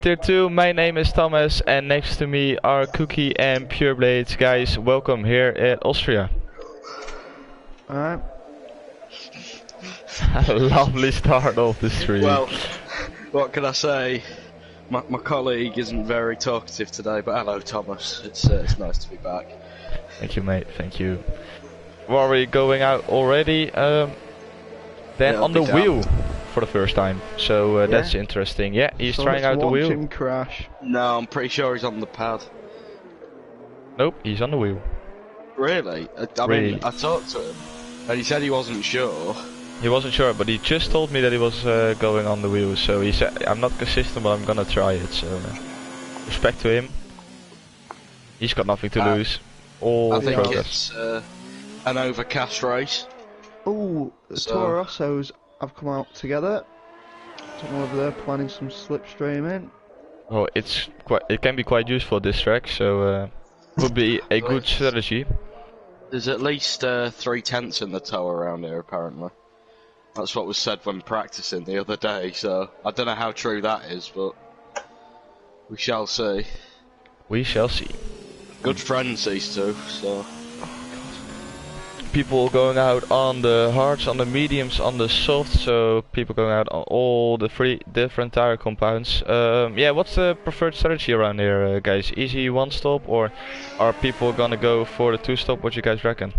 Tier 2, my name is Thomas, and next to me are Cookie and Pureblades. Guys, welcome here at Austria. Alright. Lovely start of the stream. Well, what can I say? My colleague isn't very talkative today, but hello Thomas, it's nice to be back. Thank you, mate, thank you. Are we going out already? Then Yeah, on the I'll be wheel down. for the first time, so that's interesting. Yeah, he's So trying let's out the watch wheel. him crash. No, I'm pretty sure he's on the pad. Nope, he's on the wheel. Really? I Really? mean, I talked to him, and he said he wasn't sure. He wasn't sure, but he just told me that he was going on the wheel, so he said, I'm not consistent, but I'm gonna try it, so respect to him. He's got nothing to lose. All I think progress. it's an overcast race. Ooh, the So- Toro Rossos have come out together. Don't know whether they're planning some slipstreaming. Well, it can be quite useful this track, so would be a good strategy. There's at least 3/10 in the tow around here, apparently. That's what was said when practicing the other day, so I don't know how true that is, but we shall see. We shall see. Good friends, these two, so... People going out on the hards, on the mediums, on the softs, so people going out on all the three different tire compounds. Yeah, what's the preferred strategy around here, guys? Easy one stop, or are people gonna go for the two stop? What you guys reckon?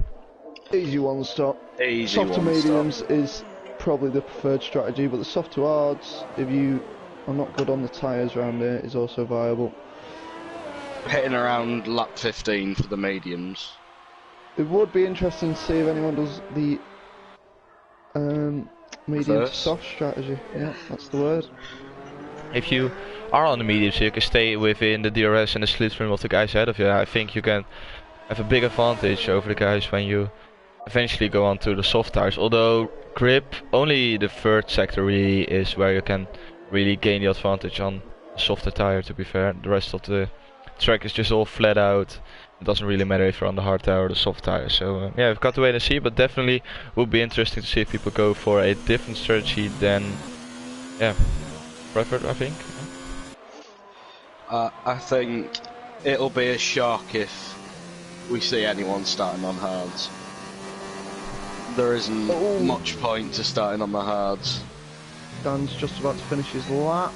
Easy one stop. Easy Soft to one mediums stop. is probably the preferred strategy, but the soft to hards, if you are not good on the tyres around here, is also viable. Hitting around lap 15 for the mediums. It would be interesting to see if anyone does the medium to First. soft strategy. Yeah, that's the word. If you are on the mediums, you can stay within the DRS and the slipstream of the guys ahead of you. I think you can have a big advantage over the guys when you eventually go on to the soft tires. Although grip, only the third sector really is where you can really gain the advantage on a softer tire, to be fair. The rest of the track is just all flat out. It doesn't really matter if you're on the hard tire or the soft tire. So yeah, we've got to wait and see, but definitely would be interesting to see if people go for a different strategy than preferred, I think. I think it'll be a shock if we see anyone starting on hards. There isn't much point to starting on the hards. Dan's just about to finish his lap,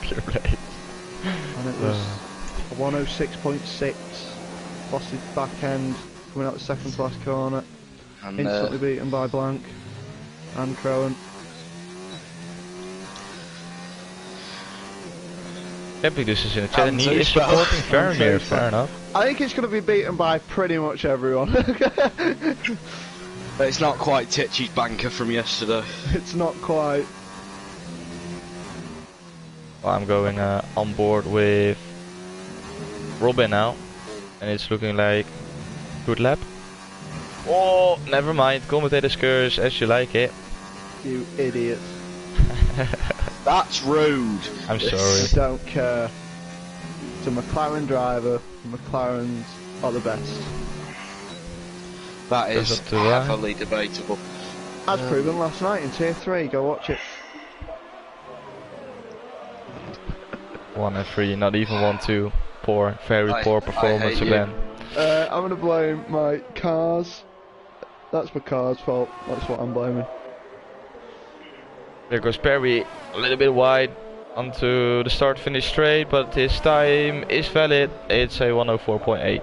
Pure blade. and it was a 106.6. Lost his back end, coming out the second last corner. And Instantly beaten by Blank and Crowan. This is in the chat and he Andy is fell. supporting Faramir, fair enough. I think it's going to be beaten by pretty much everyone. it's not quite Titchy's banker from yesterday. It's not quite. Well, I'm going on board with Robin now, and it's looking like good lap. Oh, never mind, commentator's curse as you like it. You idiots. That's rude. I'm I sorry. don't care. It's a McLaren driver. McLarens are the best. That Goes is up to the right. heavily debatable. As proven last night in Tier 3, go watch it. 1 and 3, not even 1, 2. Poor, very I- poor I performance hate you. again. I'm going to blame my cars. That's my car's fault. That's what I'm blaming. There goes Perry, a little bit wide onto the start finish straight, but his time is valid. It's a 104.8.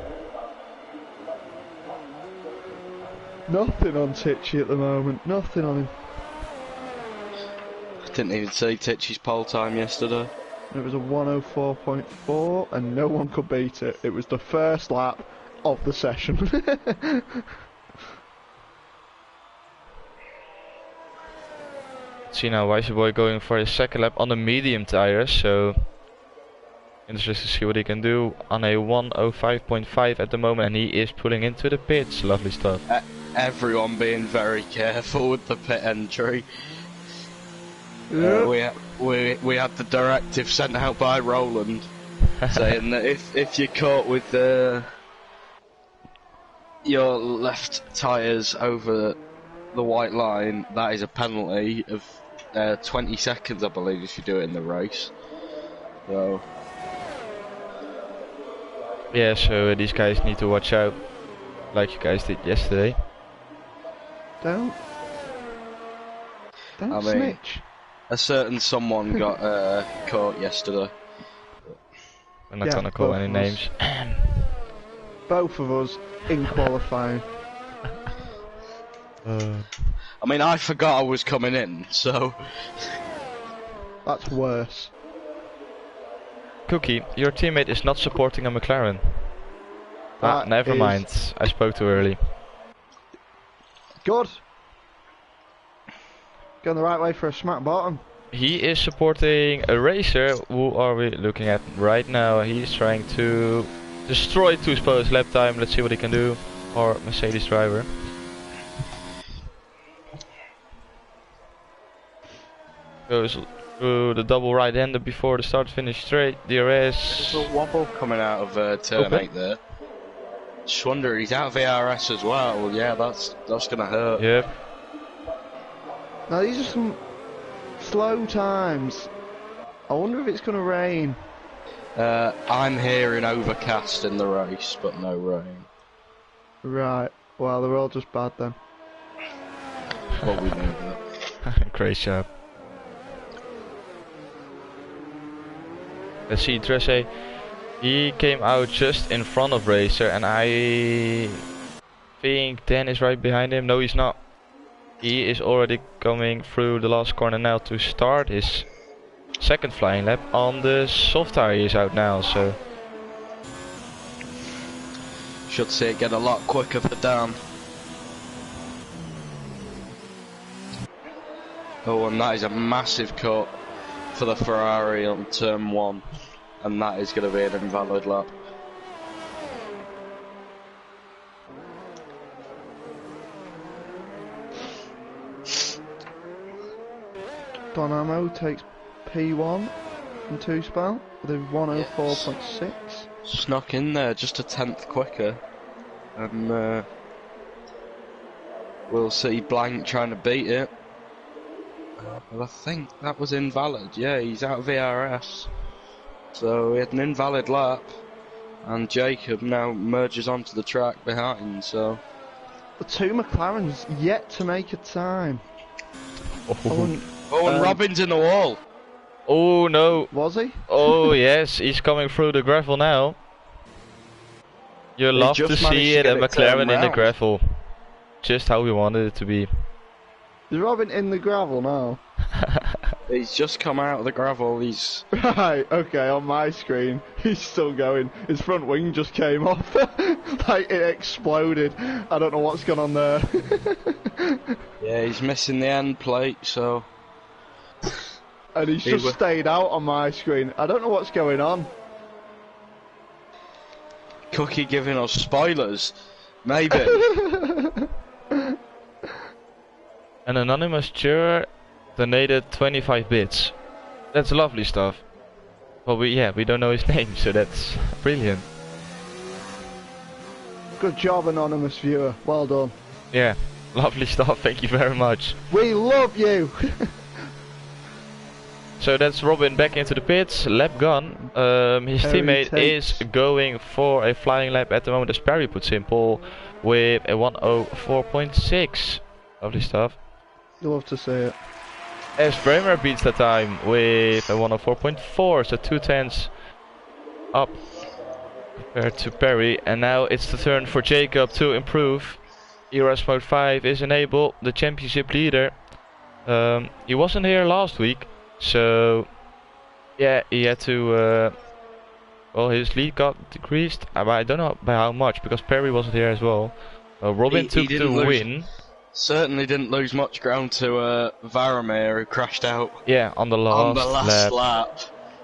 Nothing on Titchy at the moment. Nothing on him. I didn't even see Titchy's pole time yesterday. It was a 104.4 and no one could beat it. It was the first lap of the session. See now, Wisey Boy going for his second lap on the medium tires, so interesting to see what he can do on a 105.5 at the moment, and he is pulling into the pits. Lovely stuff. Everyone being very careful with the pit entry. Yeah. We had the directive sent out by Roland saying that if you're caught with your left tyres over the white line, that is a penalty of 20 seconds, I believe, if you do it in the race. So Yeah, so these guys need to watch out, like you guys did yesterday. Don't I mean, snitch. a certain someone got caught yesterday. I'm not Yeah, gonna call both any of names. Both of us in qualifying. I mean, I forgot I was coming in, so That's worse. Cookie, your teammate is not supporting a McLaren. That Never is mind. I spoke too early. Good. Going the right way for a smack bottom. He is supporting a racer. Who are we looking at right now? He's trying to destroy Tuspo's lap time. Let's see what he can do. Or Mercedes driver. Goes through the double right-hander before the start-finish straight. DRS. there's a wobble coming out of turn 8 there. Just wonder, he's out of VRS as well. Well, yeah, that's gonna hurt. Yep. Now these are some slow times. I wonder if it's going to rain. I'm hearing overcast in the race, but no rain. Right. Well, they're all just bad then. Well, we know that. Great job. Let's see, Tresse. He came out just in front of Racer, and I think Dan is right behind him. No, he's not. He is already coming through the last corner now to start his second flying lap on the soft tire. He is out now, so Should see it get a lot quicker for Dan. Oh, and that is a massive cut for the Ferrari on turn 1, and that is going to be an invalid lap. Dynamo takes P1 from 2 spell with a 104.6. Snuck in there just a tenth quicker, and we'll see Blank trying to beat it. But I think that was invalid. Yeah, he's out of VRS, so he had an invalid lap, and Jacob now merges onto the track behind. So The 2 McLarens yet to make a time. Oh, and Robin's in the wall. Oh no. Was he? Oh yes, he's coming through the gravel now. You love to just managed see to it, get a it McLaren turned in the round. gravel. Just how we wanted it to be. Is Robin in the gravel now? He's just come out of the gravel. He's Right, okay, on my screen, he's still going. His front wing just came off. Like, it exploded. I don't know what's gone on there. yeah, he's missing the end plate. So And he's He just wa- stayed out on my screen. I don't know what's going on. Cookie giving us spoilers, maybe. An anonymous juror donated 25 bits. That's lovely stuff. Well, we don't know his name, so that's brilliant. Good job, anonymous viewer. Well done. Yeah, lovely stuff. Thank you very much. We love you! So that's Robin back into the pits, lap gone. His Perry teammate takes- is going for a flying lap at the moment as Perry puts in pole with a 104.6. Lovely stuff. You love to see it. As Bremer beats the time with a 104.4, so 2/10 up compared to Perry. And now it's the turn for Jacob to improve. ERS mode 5 is enabled, the championship leader. He wasn't here last week, so yeah, he had to. Well, his lead got decreased. I don't know by how much because Perry wasn't here as well. Robin He took the didn't lose. win. Certainly didn't lose much ground to Varamir, who crashed out Yeah, on the on last, the last lap. lap,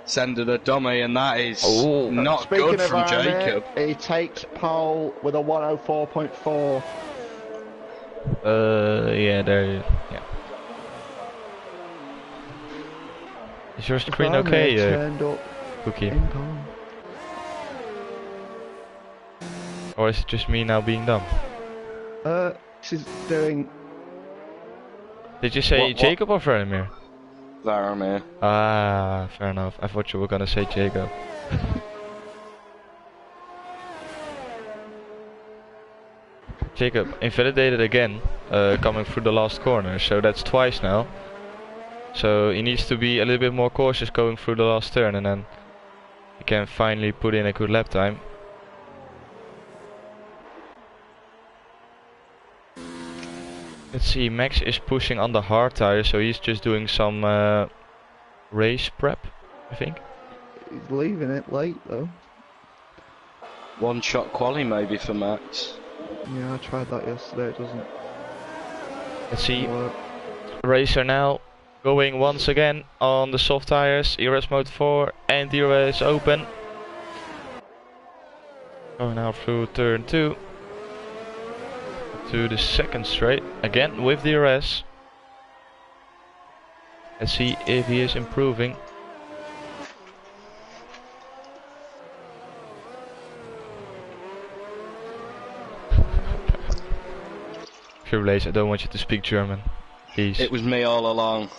sending a dummy, and that is Oh. not Speaking good of from Varamir, Jacob. he takes pole with a 104.4. Yeah, there. Yeah. Is your screen Varamir okay, turned up Cookie? in pole. Or is it just me now being dumb? This is doing... Did you say What- Jacob or Vladimir? Varamir. Ah, fair enough. I thought you were gonna say Jacob. Jacob invalidated again, coming through the last corner, so that's twice now. So he needs to be a little bit more cautious going through the last turn, and then he can finally put in a good lap time. Let's see, Max is pushing on the hard tire, so he's just doing some race prep, I think. He's leaving it late though. One shot quali maybe for Max. Yeah, I tried that yesterday, it doesn't Let's see, work. Racer now going once again on the soft tires, ERS mode 4 and DRS open. Going now through turn 2 to the second straight, again with DRS. Let's see if he is improving. Blaze, I don't want you to speak German, please. It was me all along.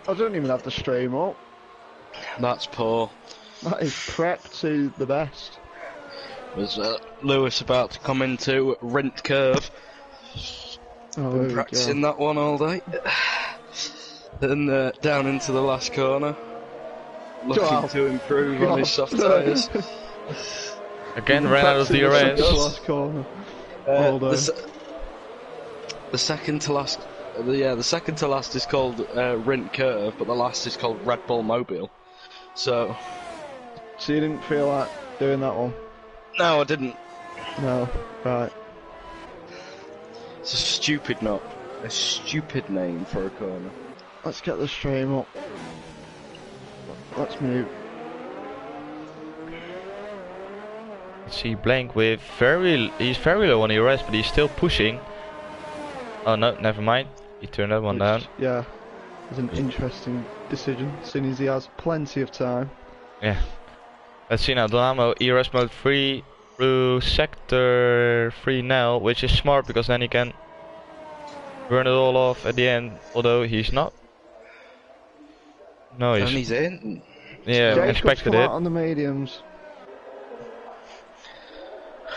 I don't even have the stream up. That's poor. That is prep to the best. Was Lewis about to come into Rint Curve? Oh, Been there we practicing go. that one all day. Then down into the last corner. Looking Wow. to improve on his soft God. tyres. Again ran out of Practicing the DRS. last corner. All day. The second to last, the second to last is called Rint Curve, but the last is called Red Bull Mobile. So So you didn't feel like doing that one? no, I didn't. No. Right. It's a stupid name for a corner. Let's get the stream up. Let's mute. Let's see, Blank with he's very low on ERS, but he's still pushing. Oh no, never mind. He turned that one down. Yeah. It's an interesting decision, seeing as he has plenty of time. Yeah. Let's see now, Dynamo ERS mode 3 through sector 3 now, which is smart because then he can burn it all off at the end, although he's not. No, And he's in. yeah, Jacob's expected come it. out on the mediums.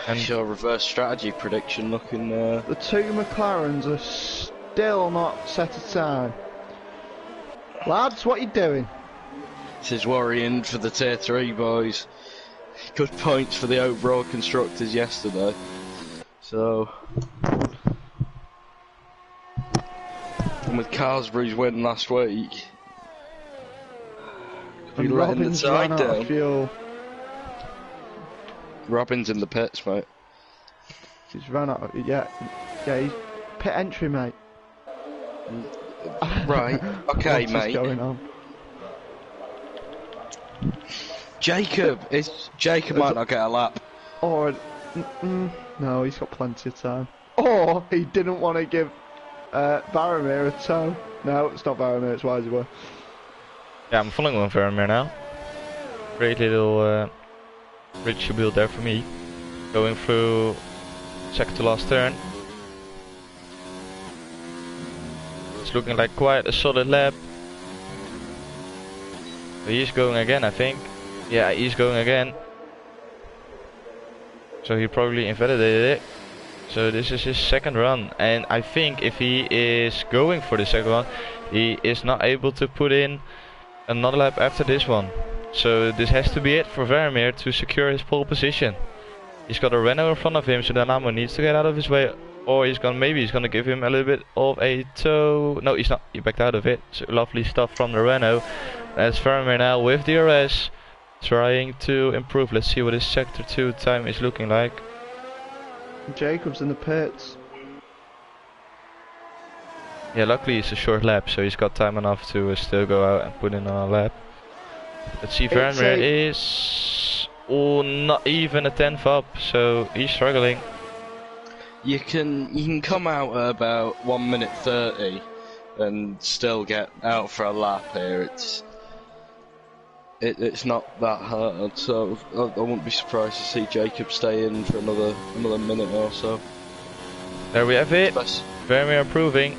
And Your reverse strategy prediction looking The two McLarens are still not set a time. Lads, what are you doing? This is worrying for the tier 3 boys. Good points for the overall constructors yesterday. So, and with Carsbury's win last week, could be And letting the Robbins side ran out of down. fuel. Robin's in the pits, mate. He's ran out of, yeah, he's pit entry, mate. Right, okay, What's mate. going on? Jacob might not get a lap. Or, no, he's got plenty of time. Or he didn't want to give Varamir a toe. No, it's not Varamir, it's Wiseway. yeah, I'm following on Vermeer now. Great little bridge build there for me. Going through second to last turn. It's looking like quite a solid lap. He's going again, I think. Yeah, he's going again. So he probably invalidated it. So this is his second run, and I think if he is going for the second one, he is not able to put in another lap after this one. So this has to be it for Vermeer to secure his pole position. He's got a Renault in front of him, so Dynamo needs to get out of his way, or maybe he's gonna give him a little bit of a tow. No, he's not. He backed out of it. So lovely stuff from the Renault. That's Vermeer now with DRS, trying to improve. Let's see what his sector 2 time is looking like. Jacob's in the pits. Yeah, luckily it's a short lap, so he's got time enough to still go out and put in a lap. Let's see, Vermeer is not even a 10th up, so he's struggling. You can come out at about 1 minute 30 and still get out for a lap here. It's not that hard, so I wouldn't be surprised to see Jacob stay in for another minute or so. There we have it. Best. Vermeer improving.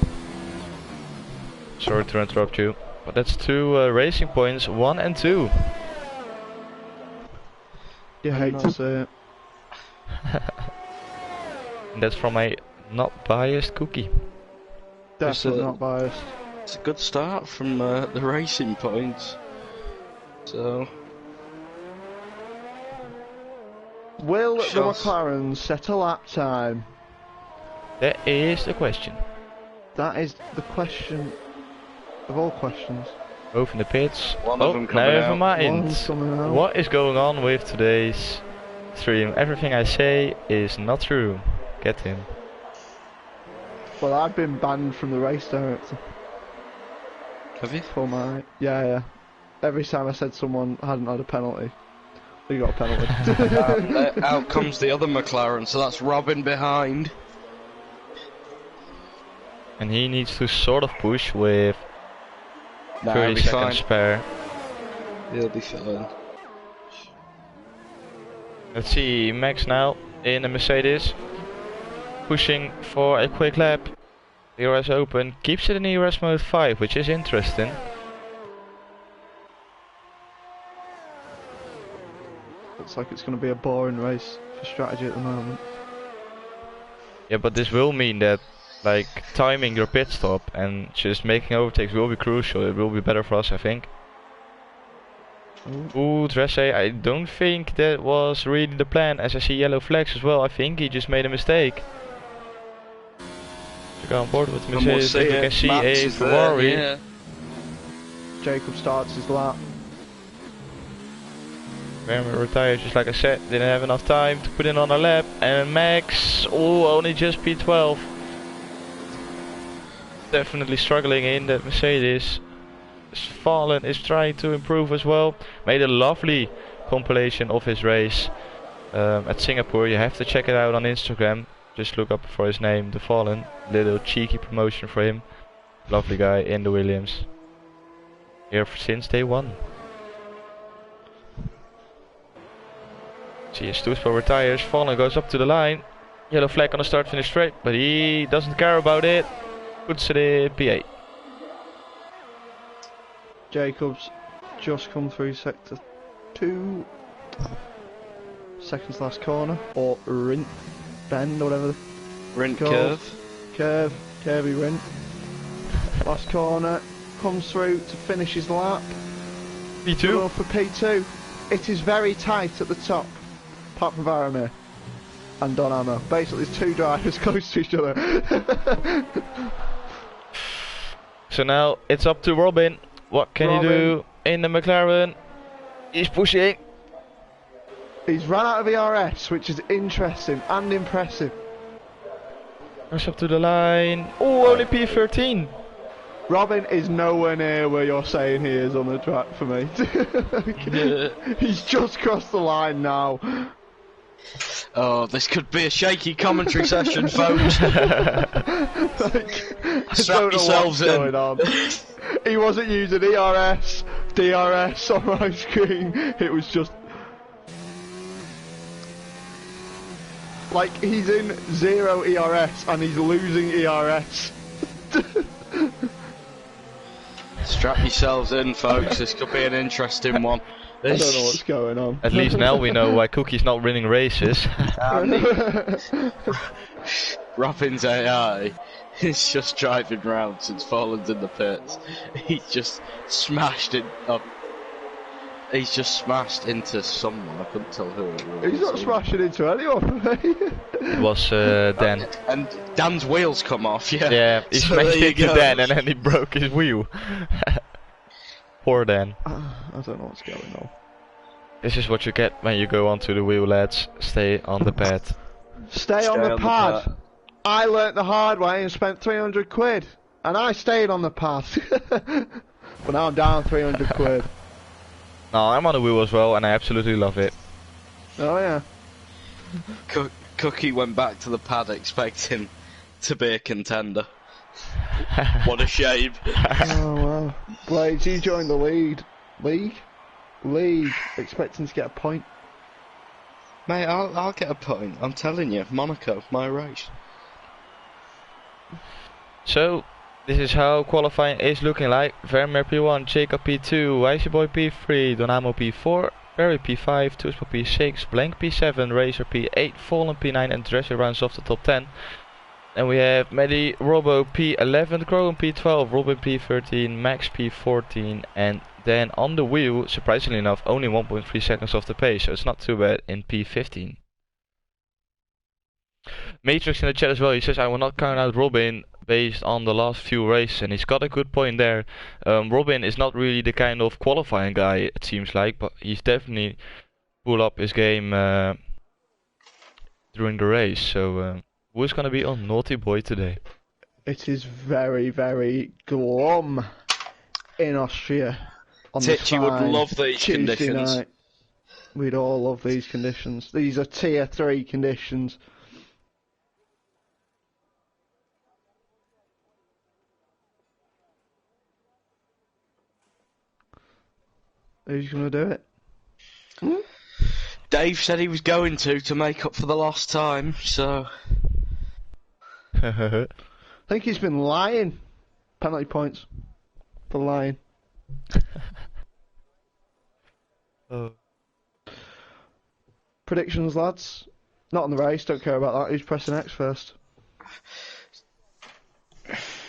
Sorry to interrupt you, but that's two racing points, 1 and 2. You hate to say it. And that's from a not biased cookie. Definitely not biased. It's a good start from the racing points. So, will the McLaren set a lap time? That is the question. That is the question of all questions. Both in the pits. One of them coming never out. mind. One's coming out. What is going on with today's stream? Everything I say is not true. Get him. Well, I've been banned from the race director. Have you? For my... Yeah. Every time I said someone hadn't had a penalty, we got a penalty. Out comes the other McLaren, so that's Robin behind. And he needs to sort of push with 30 He'll be seconds fine. spare. He'll be fine. Let's see, Max now in the Mercedes. Pushing for a quick lap. ERS open, keeps it in ERS mode 5, which is interesting. Looks like it's going to be a boring race for strategy at the moment. Yeah, but this will mean that like timing your pit stop and just making overtakes will be crucial. It will be better for us, I think. Ooh, Dresse, I don't think that was really the plan, as I see yellow flags as well. I think he just made a mistake. To go on board with Mercedes, you can see a Ferrari. Yeah. Jacob starts his lap. Vermeer retired, just like I said, didn't have enough time to put in on a lap. And Max, oh, only just P12. Definitely struggling in that Mercedes. Fallen is trying to improve as well. Made a lovely compilation of his race at Singapore. You have to check it out on Instagram. Just look up for his name, The Fallen. Little cheeky promotion for him. Lovely guy in the Williams. Here since day one. See, Stoespo retires. Fallen goes up to the line. Yellow flag on the start finish straight, but he doesn't care about it. Puts it in P8. Jacobs just come through sector 2. Seconds last corner. Or Rint Bend, or whatever. Rint Goes. curve. Curvy Rint. Last corner. Comes through to finish his lap. P2. Go for P2. It is very tight at the top. Apart from Varamir and Don Ammo. Basically, there's two drivers close to each other. So now it's up to Robin. What can he do in the McLaren? He's pushing. He's run out of ERS, which is interesting and impressive. Goes up to the line. Oh, only P13. Robin is nowhere near where you're saying he is on the track for me. He's just crossed the line now. Oh, this could be a shaky commentary session, folks. Strap yourselves in. Going on. He wasn't using ERS, DRS on my screen. It was just like he's in 0 ERS and he's losing ERS. Strap yourselves in, folks. This could be an interesting one. I don't know what's going on. At least now we know why Cookie's not winning races. Robin's AI is just driving round since Fallen's in the pits. He's just smashed it up. He's just smashed into someone. I couldn't tell who it was. He's not smashing into anyone. It was Dan. And Dan's wheels come off, yeah. Yeah, he So smashed there you into go. Dan and then he broke his wheel. Poor Dan. I don't know what's going on. This is what you get when you go onto the wheel, lads. Stay on the pad. Stay on the pad. I learnt the hard way and spent 300 quid. And I stayed on the pad. But now I'm down 300 quid. No, I'm on the wheel as well and I absolutely love it. Oh yeah. Cookie went back to the pad expecting to be a contender. What a shame. Oh wow. Blades, you joined the league, expecting to get a point. Mate, I'll get a point. I'm telling you, Monaco, my race. So, This is how qualifying is looking like. Vermeer P1, Jacob P2, Wijsje Boy P3, Donamo P4, Barry P5, Toospa P6, Blank P7, Razor P8, Fallen P9 and Dresser rounds off the top 10. And we have Medi Robo P11, Groen P12, Robin P13, Max P14, and then on the wheel, surprisingly enough, only 1.3 seconds off the pace, so it's not too bad in P15. Matrix in the chat as well, he says I will not count out Robin based on the last few races, and he's got a good point there. Robin is not really the kind of qualifying guy, it seems like, but he's definitely pull up his game during the race, so who's gonna be on Naughty Boy today? It is very, very glum in Austria. On Titch, you would love these Tuesday conditions. Night. We'd all love these conditions. These are tier 3 conditions. Who's gonna do it? Hmm? Dave said he was going to make up for the lost time, so... I think he's been lying. Penalty points for lying. Oh. Predictions, lads. Not on the race, don't care about that. Who's pressing X first?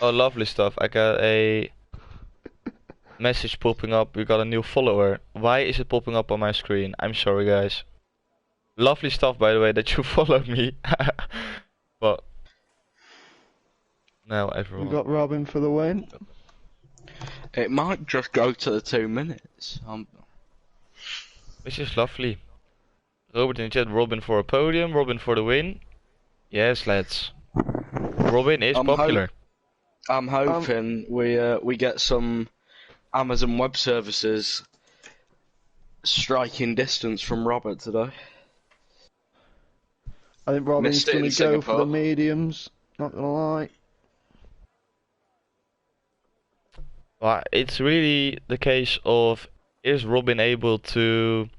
Oh, lovely stuff. I got a message popping up. We got a new follower. Why is it popping up on my screen? I'm sorry, guys. Lovely stuff, by the way, that you followed me. But now everyone. We got Robin for the win. It might just go to the 2 minutes. Which is lovely. Robert in the chat, Robin for a podium, Robin for the win. Yes, lads. Robin is popular. I'm hoping we get some Amazon Web Services striking distance from Robert today. I think Robin's Missed it in going to go for Singapore. the mediums, not going to lie. Well, it's really the case of, is Robin able to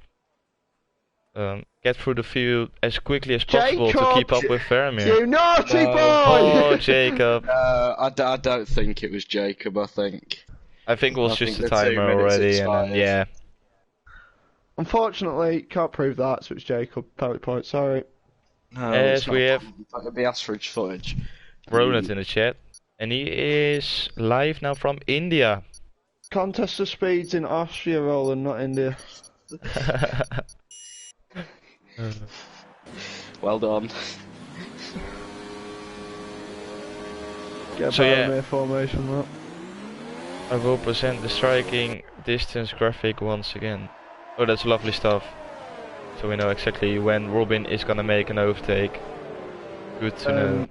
get through the field as quickly as possible to keep up with Vermeer? You naughty boy! Oh, Jacob. I don't think it was Jacob, I think it was I just think a the 2 timer minutes already, and expired. then, yeah. Unfortunately, can't prove that, so it's Jacob. Penalty point, sorry. No, As it's we not have It'd be Astridge footage. Ronald in the chat, and he is live now from India. Contest of speeds in Austria, Roland, not India. Well done. Get a So, yeah. Boromir formation, that. I will present the striking distance graphic once again. Oh, that's lovely stuff. So we know exactly when Robin is gonna make an overtake. Good to know.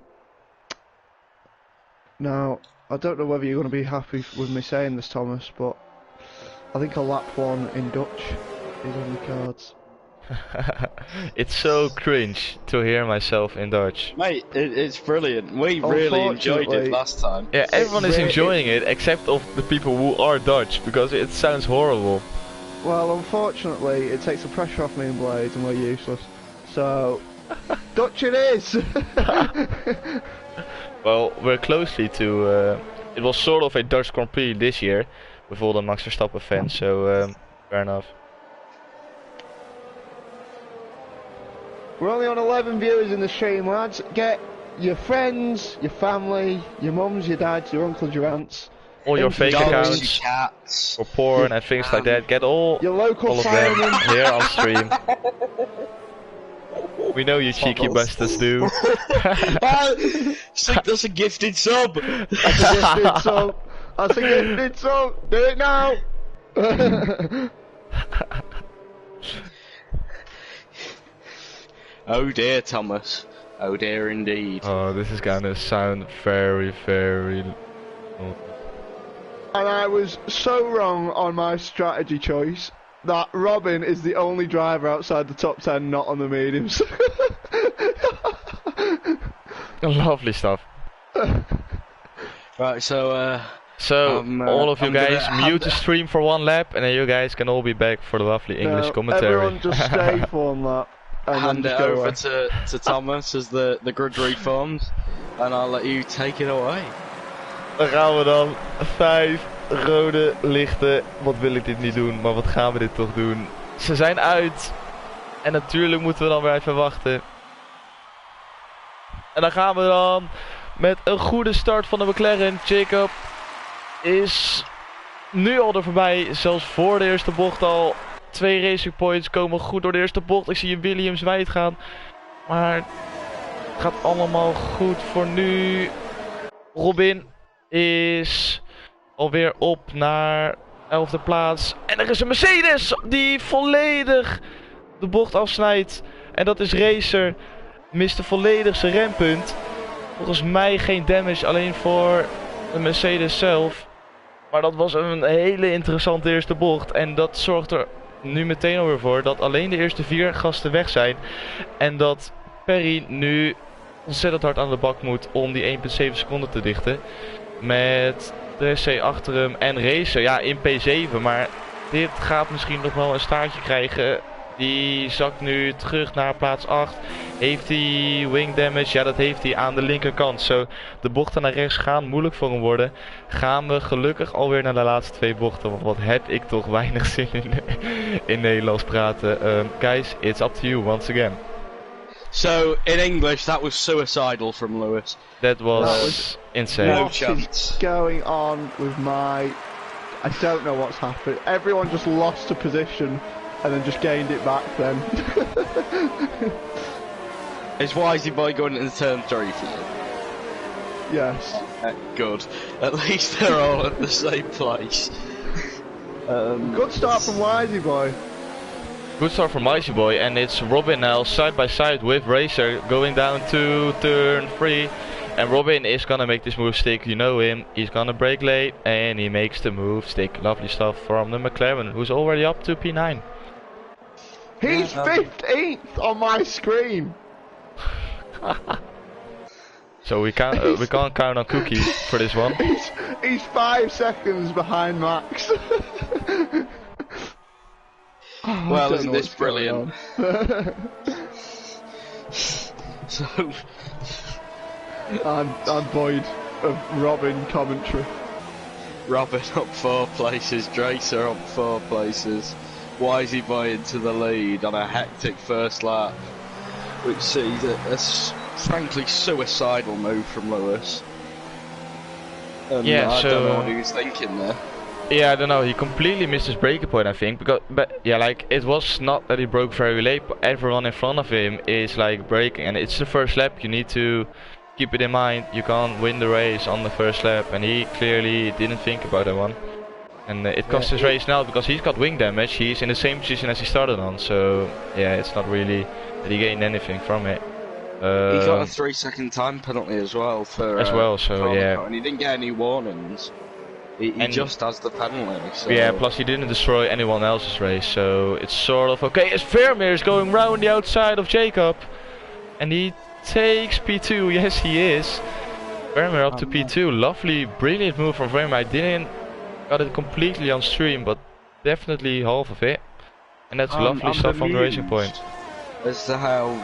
Now, I don't know whether you're going to be happy with me saying this, Thomas, but I think a lap 1 in Dutch is on the cards. It's so cringe to hear myself in Dutch. Mate, it's brilliant. We really enjoyed it Unfortunately, last time. Yeah, everyone is really- enjoying it except of the people who are Dutch, because it sounds horrible. Well, unfortunately, it takes the pressure off me and Blades, and we're useless. So, Dutch it is! Well, we're closely to... it was sort of a Dutch Grand Prix this year, with all the Max Verstappen fans, so fair enough. We're only on 11 viewers in the stream, lads. Get your friends, your family, your mums, your dads, your uncles, your aunts. All your into fake the Dogs, accounts cats. for porn and things like that, get all Your local of them firemen. here on stream. We know you cheeky bastards do. That's a gifted sub. That's a gifted song. That's a gifted song. Do it now. Oh dear, Thomas. Oh dear, indeed. Oh, this is gonna sound very, very... And I was so wrong on my strategy choice that Robin is the only driver outside the top 10 not on the mediums. Lovely stuff. Right, so all of you I'm guys gonna mute the stream for 1 lap, and then you guys can all be back for the lovely English No, commentary. Everyone just stay for one lap. And hand then it just go over away. to Thomas as the grid reforms, and I'll let you take it away. Dan gaan we dan 5 rode lichten. Wat wil ik dit niet doen, maar wat gaan we dit toch doen? Ze zijn uit. En natuurlijk moeten we dan weer even wachten. En dan gaan we dan met een goede start van de McLaren. Jacob is nu al er voorbij. Zelfs voor de eerste bocht al. 2 racing points komen goed door de eerste bocht. Ik zie je Williams wijd gaan. Maar het gaat allemaal goed voor nu. Robin is alweer op naar 11e plaats. En er is een Mercedes die volledig de bocht afsnijdt. En dat is Racer. Miste volledig zijn rempunt. Volgens mij geen damage, alleen voor de Mercedes zelf. Maar dat was een hele interessante eerste bocht. En dat zorgt er nu meteen alweer voor dat alleen de eerste 4 gasten weg zijn. En dat Perry nu ontzettend hard aan de bak moet om die 1,7 seconden te dichten. Met de SC achter hem en Racer, ja, in P7. Maar dit gaat misschien nog wel een staartje krijgen. Die zakt nu terug naar plaats 8. Heeft hij wing damage? Ja, dat heeft hij aan de linkerkant. Zo, de bochten naar rechts gaan moeilijk voor hem worden. Gaan we gelukkig alweer naar de laatste 2 bochten. Want wat heb ik toch weinig zin in Nederlands praten. Guys, it's up to you once again. So, in English, that was suicidal from Lewis. That was insane. No What chance. is going on with my... I don't know what's happened. Everyone just lost a position and then just gained it back then. Is Wisey Boy going into turn 3 for you? Yes. Good. At least they're all at the same place. Good start from Wisey Boy. Good start from Icy Boy, and it's Robin now side by side with Racer going down to turn 3. And Robin is gonna make this move stick, you know him. He's gonna brake late and he makes the move stick. Lovely stuff from the McLaren, who's already up to P9. He's 15th on my screen. So we can't count on Cookie for this one. He's 5 seconds behind Max. Oh, Well, isn't this brilliant? So, I'm void of Robin commentary. Robin up 4 places, Dracer up 4 places, Wisey Boy into the lead on a hectic first lap, which sees a frankly suicidal move from Lewis. And Yeah, I so don't know what he was thinking there. yeah, I don't know. He completely missed his breaking point, I think. But yeah, like it was not that he broke very late. But everyone in front of him is like braking, and it's the first lap. You need to keep it in mind. You can't win the race on the first lap, and he clearly didn't think about that one. And it cost his race now because he's got wing damage. He's in the same position as he started on. So yeah, it's not really that he gained anything from it. He got a 3-second time penalty as well for so yeah. and he didn't get any warnings. He just has the penalty. So. Yeah, plus he didn't destroy anyone else's race, so it's sort of okay. As Vermeer is going round the outside of Jacob, and he takes P2. Yes, he is. Vermeer up to P2. Lovely, brilliant move from Vermeer. I didn't got it completely on stream, but definitely half of it. And that's lovely stuff from the Racing Point. As to how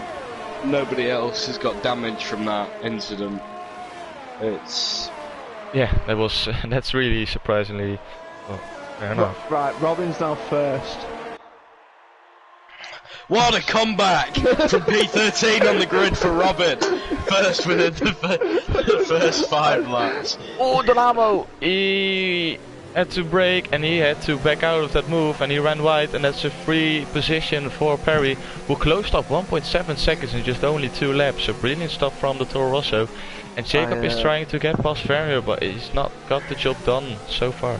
nobody else has got damage from that incident. It's... Yeah, that was that's really surprisingly well, fair enough. Right, Robin's now first. What a comeback from P13 on the grid for Robin. First within the first 5 laps. Oh, Delamo! He had to brake and he had to back out of that move, and he ran wide, and that's a free position for Perry, who closed up 1.7 seconds in just only 2 laps. So brilliant stuff from the Toro Rosso. And Jacob is trying to get past Vermeer, but he's not got the job done so far.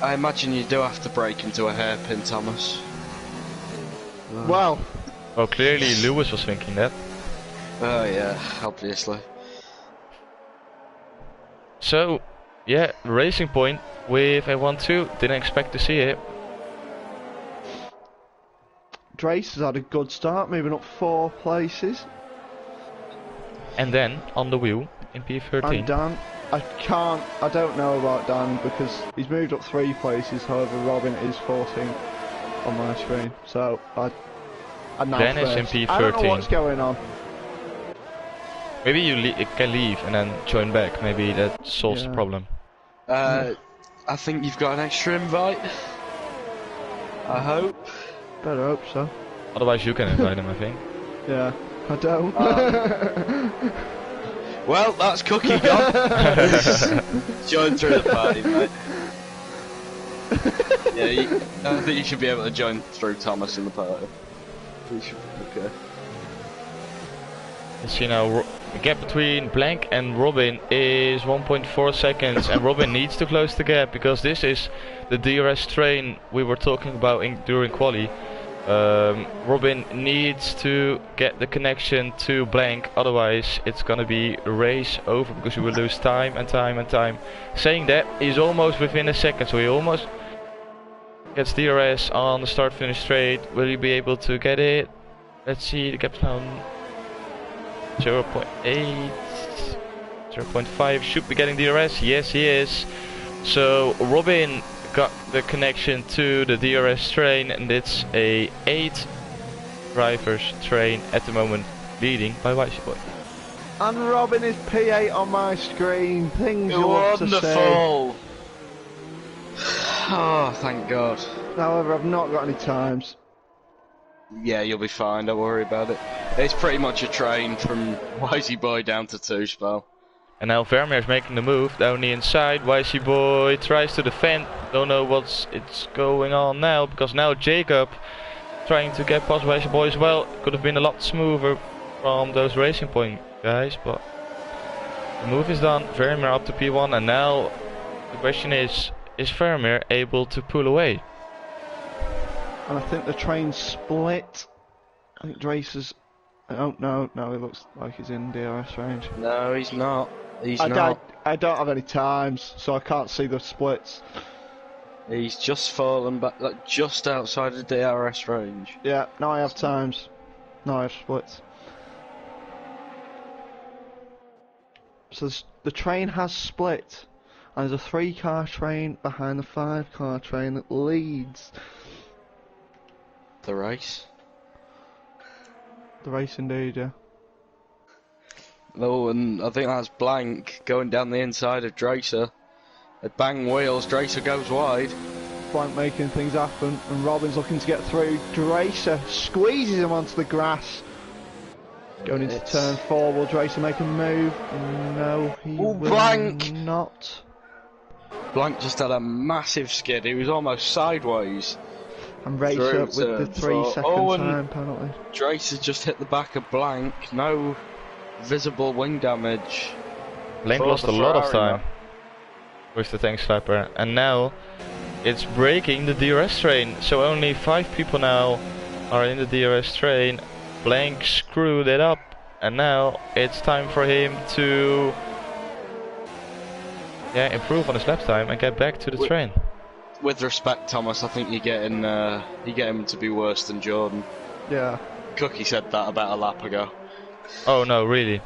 I imagine you do have to brake into a hairpin, Thomas. Well, Oh, clearly Lewis was thinking that. Oh yeah, obviously. So, yeah, Racing Point with a 1-2. Didn't expect to see it. Drace has had a good start, moving up 4 places. And then, on the wheel, in P13. And Dan, I don't know about Dan because he's moved up 3 places, however Robin is 14th on my screen. So, I'm now Dan first. is in P13. I don't know what's going on. Maybe you can leave and then join back. Maybe that solves the problem. I think you've got an extra invite. I hope. Better hope so. Otherwise you can invite him, I think. Yeah, I don't. Well, that's Cookie gone. Join through the party, mate. Yeah, I think you should be able to join through Thomas in the party. Okay. As you know, the gap between Blank and Robin is 1.4 seconds, and Robin needs to close the gap because this is the DRS train we were talking about during quali. Robin needs to get the connection to Blank, otherwise it's gonna be a race over because we will lose time and time and time. Saying that, he's almost within a second, so he almost gets DRS on the start finish straight. Will he be able to get it? Let's see, the gap's now 0.8, 0.5, should be getting DRS, yes he is. So Robin got the connection to the DRS train, and it's a 8 drivers train at the moment, leading by Wisey Boy. And Robin is P8 on my screen. Things you want to say. Wonderful. Oh, thank God. However, I've not got any times. Yeah, you'll be fine, don't worry about it. It's pretty much a train from Wisey Boy down to Tuspel. And now Vermeer is making the move down the inside. Wisey Boy tries to defend. Don't know what's going on now, because now Jacob trying to get past Wisey Boy as well. Could have been a lot smoother from those Racing Point guys, but the move is done. Vermeer up to P1, and now the question is Vermeer able to pull away? And I think the train's split. I think Drace is... Oh, no, it looks like he's in DRS range. No, he's not. I don't have any times, so I can't see the splits. He's just fallen back, like, just outside of DRS range. Yeah, now I have times. Now I have splits. So the train has split. And there's a 3-car train behind the 5-car train that leads the race. The race indeed, yeah. Oh, and I think that's Blank going down the inside of Dracer. At bang wheels, Dracer goes wide. Blank making things happen, and Robin's looking to get through. Dracer squeezes him onto the grass. Going into turn 4, will Dracer make a move? No, he will Blank. Not. Blank just had a massive skid, he was almost sideways. And Racer with the 3-second time penalty. Dracer just hit the back of Blank, no visible wing damage. Blank lost a lot of time with the tank slapper, and now it's breaking the DRS train, so only 5 people now are in the DRS train. Blank screwed it up, and now it's time for him to improve on his lap time and get back to the train. With respect, Thomas, I think you're getting him to be worse than Jordan. Yeah. Cookie said that about a lap ago. Oh no, really?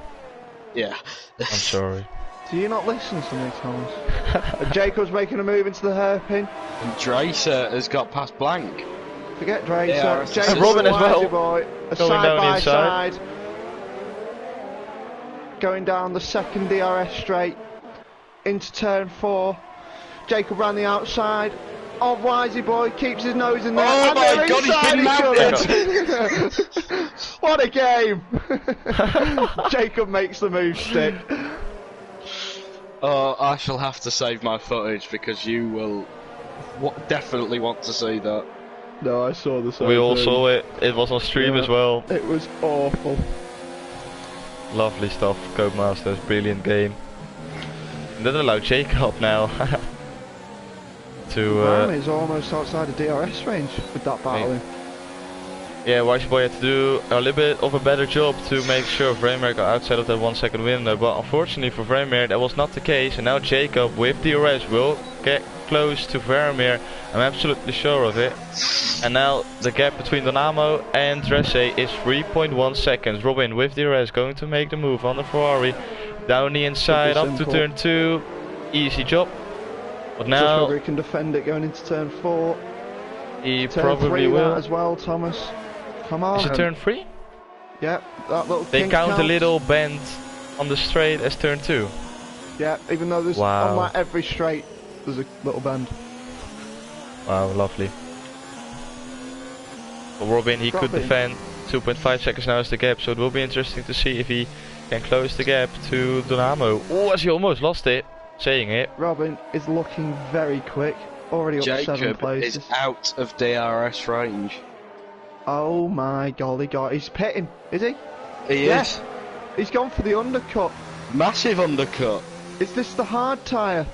Yeah. I'm sorry. Do you not listen to me, Thomas? Jacob's making a move into the hairpin. And Dracer has got past Blank. Forget Dracer. Yeah, Jacob Robin as well. Boy, Going down the inside. side. Going down the second DRS straight. Into turn 4. Jacob ran the outside. Oh, Wisey Boy keeps his nose in there. Oh my God, he's been mounted! What a game! Jacob makes the move stick. Oh, I shall have to save my footage because you will definitely want to see that. No, I saw the same We all thing. saw it. It was on stream as well. It was awful. Lovely stuff, Codemasters. Brilliant game. And that allowed Jacob now to. He's almost outside the DRS range with that battling. Yeah, Wisey Boy had to do a little bit of a better job to make sure Vermeer got outside of that 1-second window, but unfortunately for Vermeer that was not the case, and now Jacob with DRS will get close to Vermeer. I'm absolutely sure of it. And now the gap between Dynamo and Dresse is 3.1 seconds. Robin with DRS going to make the move on the Ferrari. Down the inside up to turn 2. Easy job. But now whether he can defend it going into turn 4. He turn probably 3 will as well, Thomas. Come on. Is it turn 3? Yep, that little They kink count counts. a little bend on the straight as turn 2. Yeah, even though there's Wow. on like every straight there's a little bend. Wow, lovely. Well, Robin, he could defend 2.5 seconds now as the gap, so it will be interesting to see if he can close the gap to Donamo. Oh, as he almost lost it, saying it. Robin is looking very quick, already up 7 places. Jacob is out of DRS range. Oh my golly god, he's pitting, is he? He is. He's gone for the undercut. Massive undercut. Is this the hard tyre?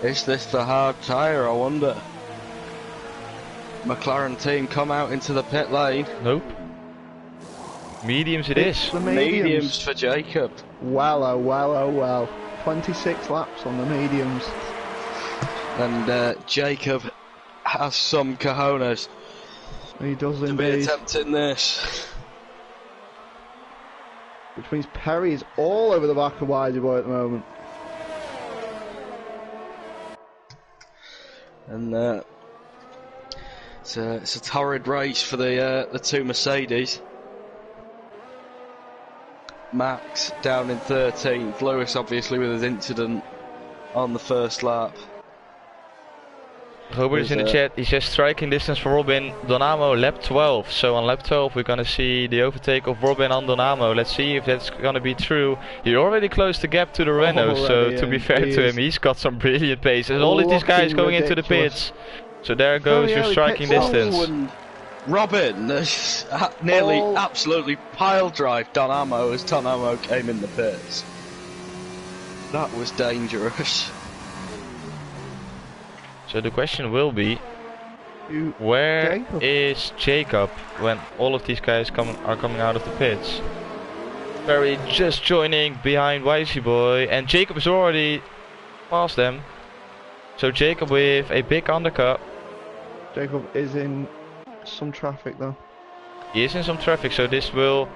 Is this the hard tyre, I wonder? McLaren team come out into the pit lane. Nope. Mediums it is. The Mediums for Jacob. Well, oh well, oh well. 26 laps on the mediums. And Jacob has some cojones. He does to be indeed. attempting this. Which means Perry is all over the back of Wisey Boy at the moment. And it's a torrid race for the two Mercedes. Max down in 13th. Lewis obviously with his incident on the first lap. Robert is in the chat, he says striking distance for Robin, Donamo lap 12. So on lap 12 we're gonna see the overtake of Robin on Donamo. Let's see if that's gonna be true. He already closed the gap to the Renault, so to be fair to him, he's got some brilliant pace. And all of these guys going into the pits. So there goes your striking distance. And Robin nearly absolutely pile drive Donamo as Donamo came in the pits. That was dangerous. So the question will be, where is Jacob when all of these guys are coming out of the pits? Perry just joining behind Wisey Boy, and Jacob is already past them. So Jacob with a big undercut. Jacob is in some traffic though. He is in some traffic, so this will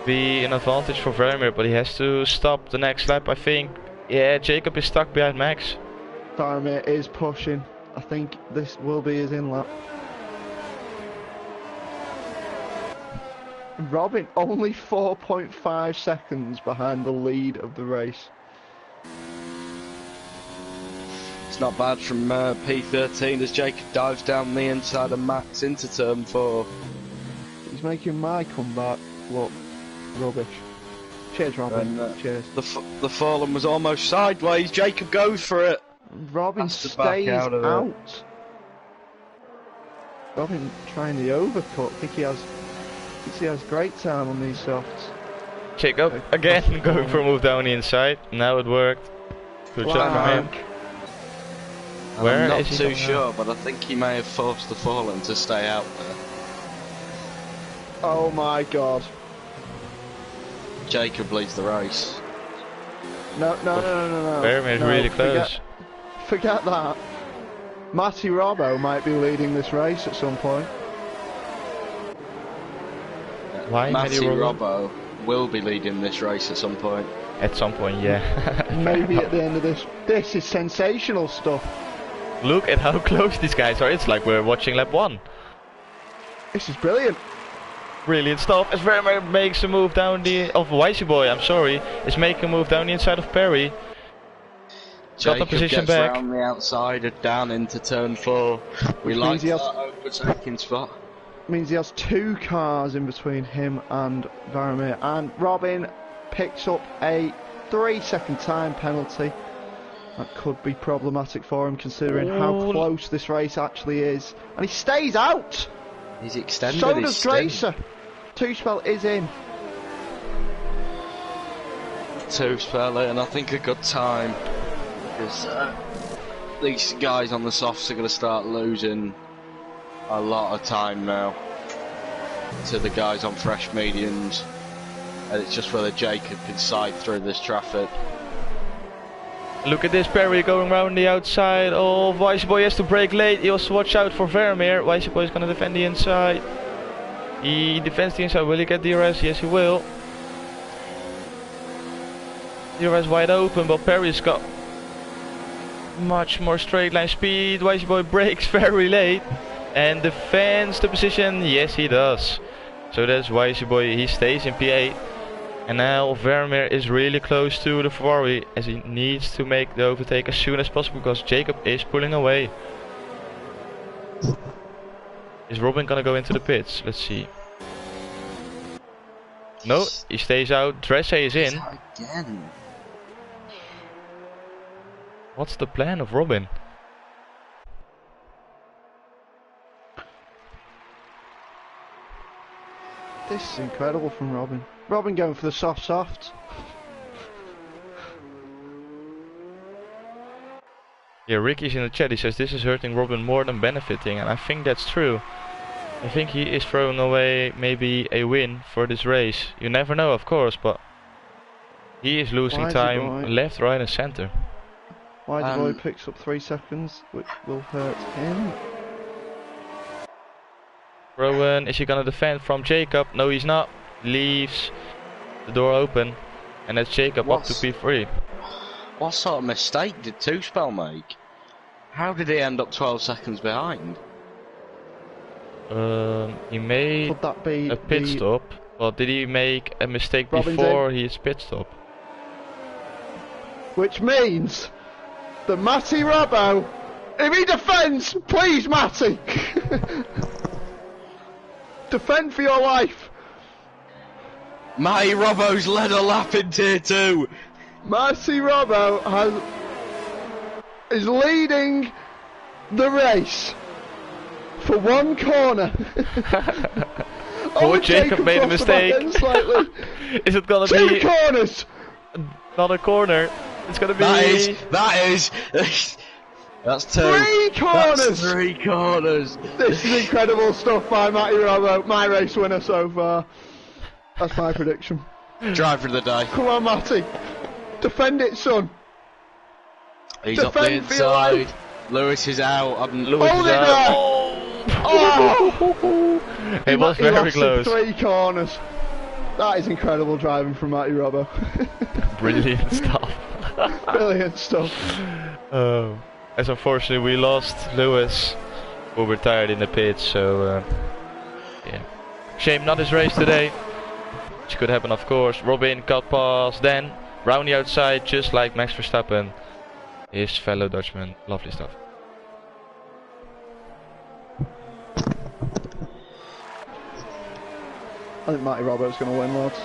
be an advantage for Vermeer, but he has to stop the next lap, I think. Yeah, Jacob is stuck behind Max. Vermeer is pushing. I think this will be his in-lap. Robin only 4.5 seconds behind the lead of the race. It's not bad from P13 as Jacob dives down the inside of Max into turn 4. He's making my comeback look rubbish. Cheers, Robin. And, cheers. The fallen was almost sideways. Jacob goes for it. Robin stays out. Robin trying the overcut. I think he has great time on these softs. Jacob again going for a move down the inside. Now it worked. Good job from him. I'm not too sure, but I think he may have forced the fallen to stay out there. Oh my god. Jacob leads the race. No. Vermeer is really close. Forget that. Matty Robbo might be leading this race at some point. Why Matty Robbo will be leading this race at some point. At some point, yeah. Maybe at the end of this. This is sensational stuff. Look at how close these guys are. It's like we're watching lap 1. This is brilliant. Brilliant stuff. As Vermeer makes a move down of Wisey Boy, I'm sorry, is making a move down the inside of Perry. Got the position gets back. Round the outside and down into turn 4. We like that overtaking spot. Means he has 2 cars in between him and Vermeer, and Robin picks up a 3-second time penalty. That could be problematic for him considering how close this race actually is. And he stays out! He's extended so his does stint. Dracer. 2-spell is in. 2-spell in, I think a good time. Because these guys on the softs are going to start losing a lot of time now to the guys on fresh mediums, and it's just whether Jacob can side through this traffic. Look at this, Perry going around the outside of Wisey Boy. He has to brake late. He also watch out for Vermeer. Wisey Boy is going to defend the inside. He defends the inside. Will he get DRS? Yes, he will. DRS wide open, but Perry's got much more straight line speed. Wisey Boy brakes very late and defends the position. Yes, he does. So that's Wisey Boy. He stays in P8. And now Vermeer is really close to the Ferrari as he needs to make the overtake as soon as possible because Jacob is pulling away. Is Robin gonna go into the pits? Let's see. No, he stays out. Dressé is in. Again. What's the plan of Robin? This is incredible from Robin. Robin going for the soft. Yeah, Ricky's in the chat. He says this is hurting Robin more than benefiting, and I think that's true. I think he is throwing away maybe a win for this race. You never know, of course, but he is losing time left, right, and center. Why boy picks up 3 seconds, which will hurt him. Rowan, is he gonna defend from Jacob? No, he's not. Leaves the door open, and that's Jacob up to P3. What sort of mistake did Two Spell make? How did he end up 12 seconds behind? He made Could that be a pit stop, but did he make a mistake before his pit stop? Which means that Matty Robbo, if he defends, please Matty! Defend for your life! Matty Robbo's led a lap in Tier 2! Matty Robbo is leading the race for 1 corner. Jacob made a mistake. Is it gonna be 2 corners? Not a corner. It's gonna be. That is. That's 2. 3 corners. That's 3 corners. This is incredible stuff by Matty Robbo. My race winner so far. That's my prediction. Driver of the day. Come on, Matty. Defend it, son. He's Defend up the inside. Lewis is out. Lewis Hold is it out. there. Oh! It was very close. 3 corners. That is incredible driving from Matty Robbo. Brilliant stuff. Brilliant stuff. As unfortunately we lost Lewis, who retired in the pits, so yeah. Shame not his race today. Which could happen, of course. Robin cut past Dan. Round the outside, just like Max Verstappen, his fellow Dutchman. Lovely stuff. I think Matty Roberts going to win, lads.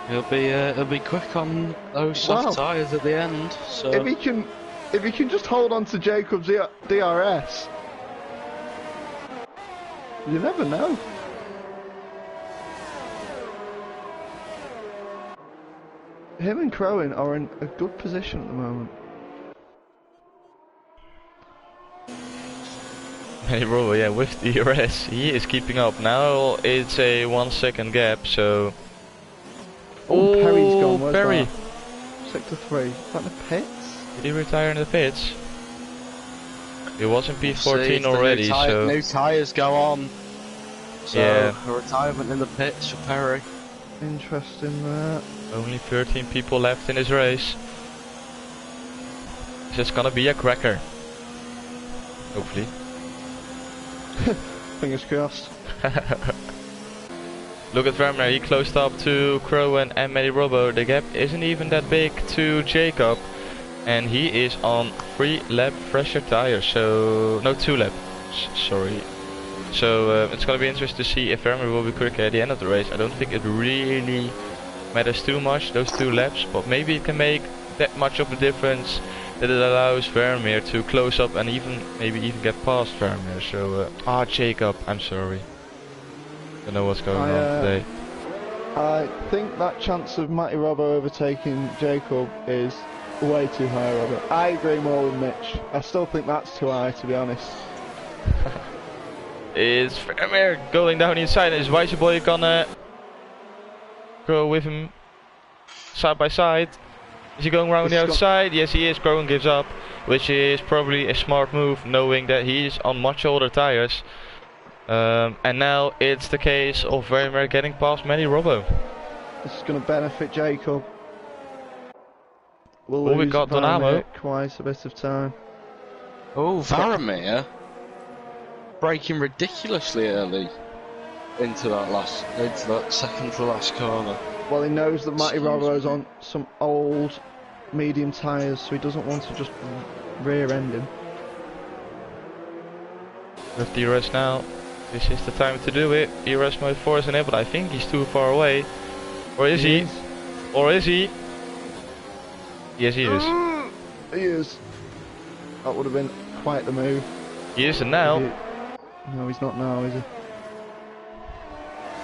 He'll be quick on those soft tyres at the end. So if he can just hold on to Jacob's DRS, you never know. Him and Crowan are in a good position at the moment. Hey bro, yeah, with DRS, he is keeping up. Now it's a 1 second gap, so... Oh, Perry's gone, where's Perry! that? Sector 3. Is that in the pits? Did he retire in the pits? He was in P14 already, so... New tyres go on. So, yeah. A retirement in the pits for Perry. Interesting there. Only 13 people left in this race. This is gonna be a cracker. Hopefully. Fingers crossed. Look at Vermeer, he closed up to Crowan and Matty Robbo. The gap isn't even that big to Jacob. And he is on 3 lap fresher tires, so... No, 2 lap. Sorry. So it's gonna be interesting to see if Vermeer will be quicker at the end of the race. I don't think it really matters too much, those 2 laps, but maybe it can make that much of a difference that it allows Vermeer to close up and maybe even get past Vermeer. So, Jacob, I'm sorry. Don't know what's going on today. I think that chance of Matty Robbo overtaking Jacob is way too high, Robert. I agree more with Mitch. I still think that's too high, to be honest. Is Vermeer going down inside? Is Wijze Boy gonna go with him side by side? Is he going around the outside? Yes, he is. Crowan gives up, which is probably a smart move, knowing that he's on much older tires. And now it's the case of Vermeer getting past Matty Robbo. This is going to benefit Jacob. We got Donamo. Quite a bit of time. Oh, Vermeer braking ridiculously early. into that second to last corner. Well, he knows that Matty Excuse Robbo's me. on some old medium tyres, so he doesn't want to just rear end him. With DRS now, this is the time to do it. DRS mode 4 is enabled. I think he's too far away. Or is he? Or is he? Yes, he is. He is. That would have been quite the move. He isn't now. No, he's not now, is he?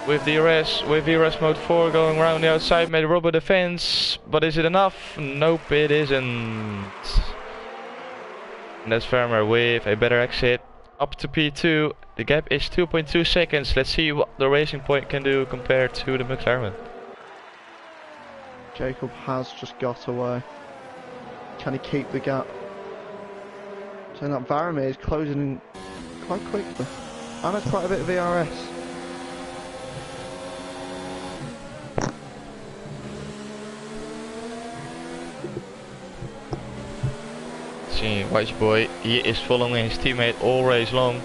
With DRS mode 4 going around the outside, made rubber defense. But is it enough? Nope, it isn't. And that's Vermeer with a better exit. Up to P2. The gap is 2.2 seconds. Let's see what the Racing Point can do compared to the McLaren. Jacob has just got away. Can he keep the gap? So that Varame is closing in quite quickly. And it's quite a bit of VRS. See, White Boy, he is following his teammate all race long.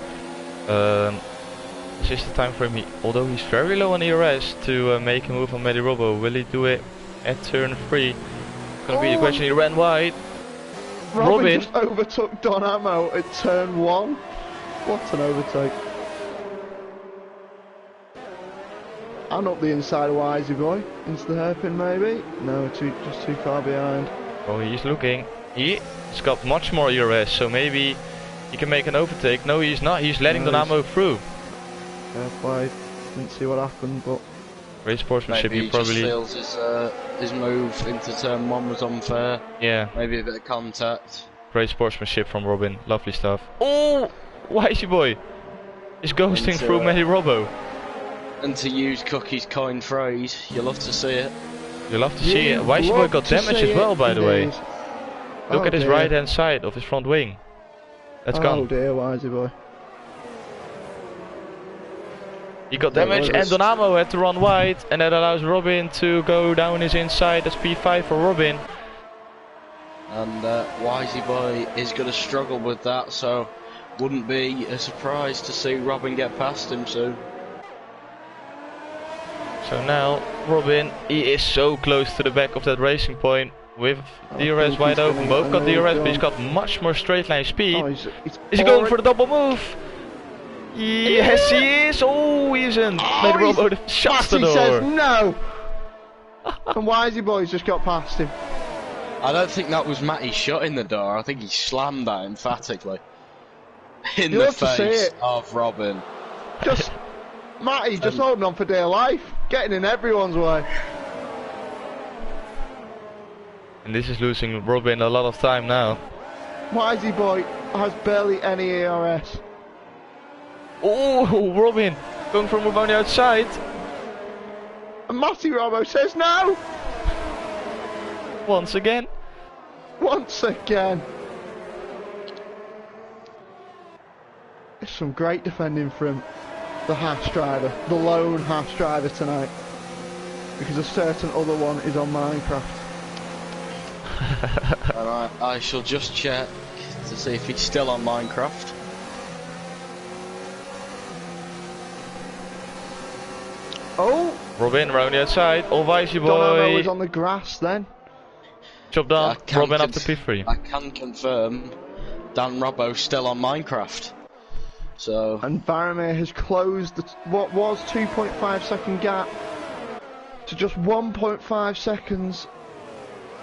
It's just the time for him, although he's very low on ERS, to make a move on Matty Robbo. Will he do it at turn 3? Gonna be the question. He ran wide. Robin just overtook Don Ammo at turn 1. What an overtake. And up the inside of Wisey Boy. Into the hairpin maybe? No, just too far behind. Oh, he's looking. He's got much more ERS, so maybe he can make an overtake. No, he's not. He's letting Don Ammo through. Fair play. Didn't see what happened, but... Great sportsmanship. Maybe he probably just feels his move into turn 1 was unfair. Yeah. Maybe a bit of contact. Great sportsmanship from Robin. Lovely stuff. Oh, Wisey Boy is ghosting through Matty Robbo. And to use Cookie's coin phrase, you love to see it. You love to see it. Wisey Boy got damage as well, by the way. Look at his right hand side of his front wing. That's gone. Oh dear, Wisey Boy. He got damage and Don Ammo had to run wide, and that allows Robin to go down his inside. That's P5 for Robin. And Wisey Boy is going to struggle with that, so wouldn't be a surprise to see Robin get past him soon. So now Robin, he is so close to the back of that Racing Point with DRS wide open. Both got DRS, but he's got much more straight line speed. Oh, is he going for the double move? Yes, he is. Oh, he isn't. Made Robbo shuts the door. Says no. And Wisey Boy's just got past him. I don't think that was Matty shutting the door. I think he slammed that emphatically in the face of Robin. Just Matty just holding on for dear life, getting in everyone's way. And this is losing Robin a lot of time now. Wisey Boy has barely any ERS. Oh, Robin going for a move on the outside. And Matty Robbo says no. Once again. Once again. It's some great defending from the Haas driver, the lone Haas driver tonight. Because a certain other one is on Minecraft. And I shall just check to see if he's still on Minecraft. Oh! Robin around the outside. Oh, Wisey Boy. Don is on the grass then. Job done. Robin up to P3. I can confirm Dan Robbo's still on Minecraft. So. And Varame has closed what was 2.5 second gap to just 1.5 seconds.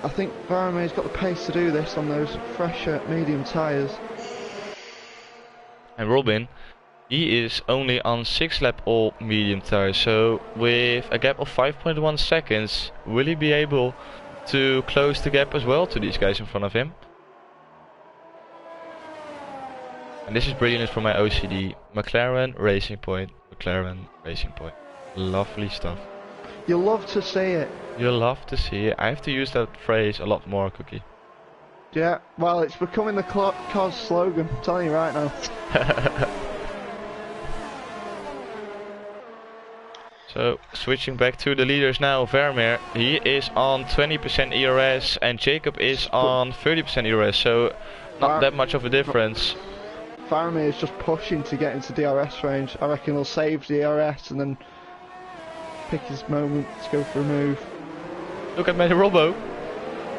I think Varame's got the pace to do this on those fresher medium tyres. And Robin, he is only on 6 lap all medium tyres, so with a gap of 5.1 seconds, will he be able to close the gap as well to these guys in front of him? And this is brilliant for my OCD. McLaren Racing Point, McLaren Racing Point. Lovely stuff. You love to see it. You love to see it. I have to use that phrase a lot more, Cookie. Yeah, well, it's becoming the COS slogan, I'm telling you right now. So, switching back to the leaders now, Vermeer, he is on 20% ERS and Jacob is on 30% ERS, so not that much of a difference. Faramir is just pushing to get into DRS range. I reckon he'll save DRS and then pick his moment to go for a move. Look at Matty Robbo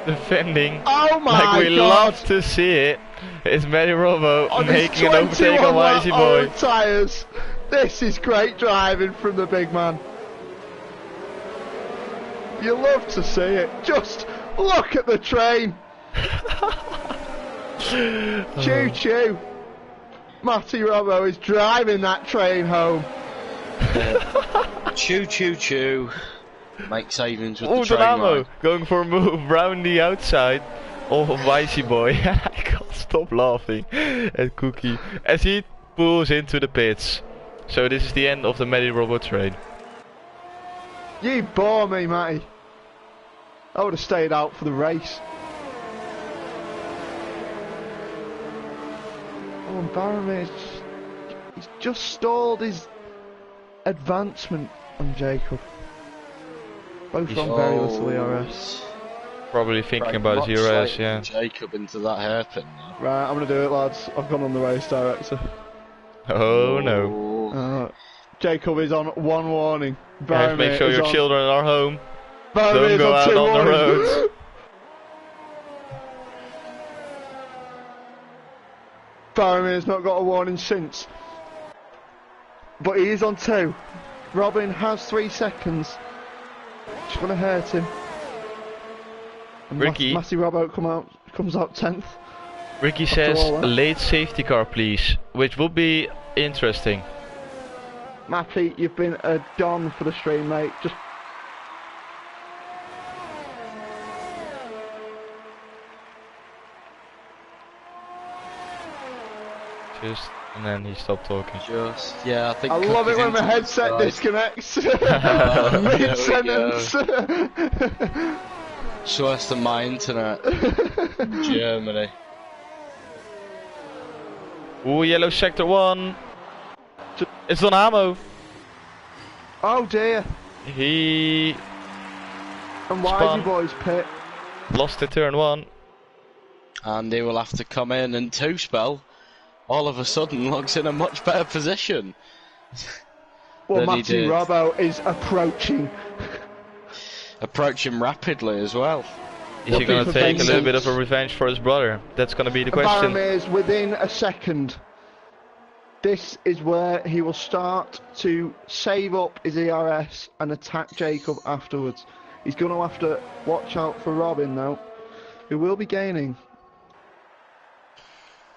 defending. Oh my like we god! love to see it. It's Matty Robbo On making an overtake on Wisey Boy. Tyres. This is great driving from the big man. You love to see it. Just look at the train. Choo choo. Matty Robbo is driving that train home. Choo choo choo. Make savings with Oh, the train Dynamo ride. going for a move round the outside. Oh, Wisey Boy. I can't stop laughing at Cookie as he pulls into the pits. So this is the end of the Matty Robbo train. You bore me, Matty. I would have stayed out for the race. Oh, and Baramir's he's just stalled his advancement on Jacob. Both on very little ERS. Probably thinking Right, about his much ERS, like yeah. Jacob into that hairpin now. Right, I'm gonna do it, lads. I've gone on the race director. Oh no. Jacob is on one warning. Guys, make sure your children are home. Baramir Don't is go out two on the warnings. roads. Baramir's not got a warning since. But he is on 2. Robin has 3 seconds. It's gonna hurt him. And Ricky. Matty Robbo comes out 10th. Ricky After says all that. a late safety car please, which would be interesting. Matty, you've been a don for the stream, mate. And then he stopped talking. Yeah, I think. I love it Cookie's when my into headset this disconnects. There we Mid-sentence. So worse than my internet in Germany. Ooh, yellow sector 1. It's on ammo. Oh dear. He And why Spun. you boys pit? lost the turn 1. And he will have to come in and 2-spell. All of a sudden looks in a much better position. Well, than he Matty did. Robbo is approaching. Approaching rapidly as well. Is he gonna for take a little vengeance. bit of a revenge for his brother? That's gonna be the question. Baramir's within a second. This is where he will start to save up his ERS and attack Jacob afterwards. He's going to have to watch out for Robin now, who will be gaining.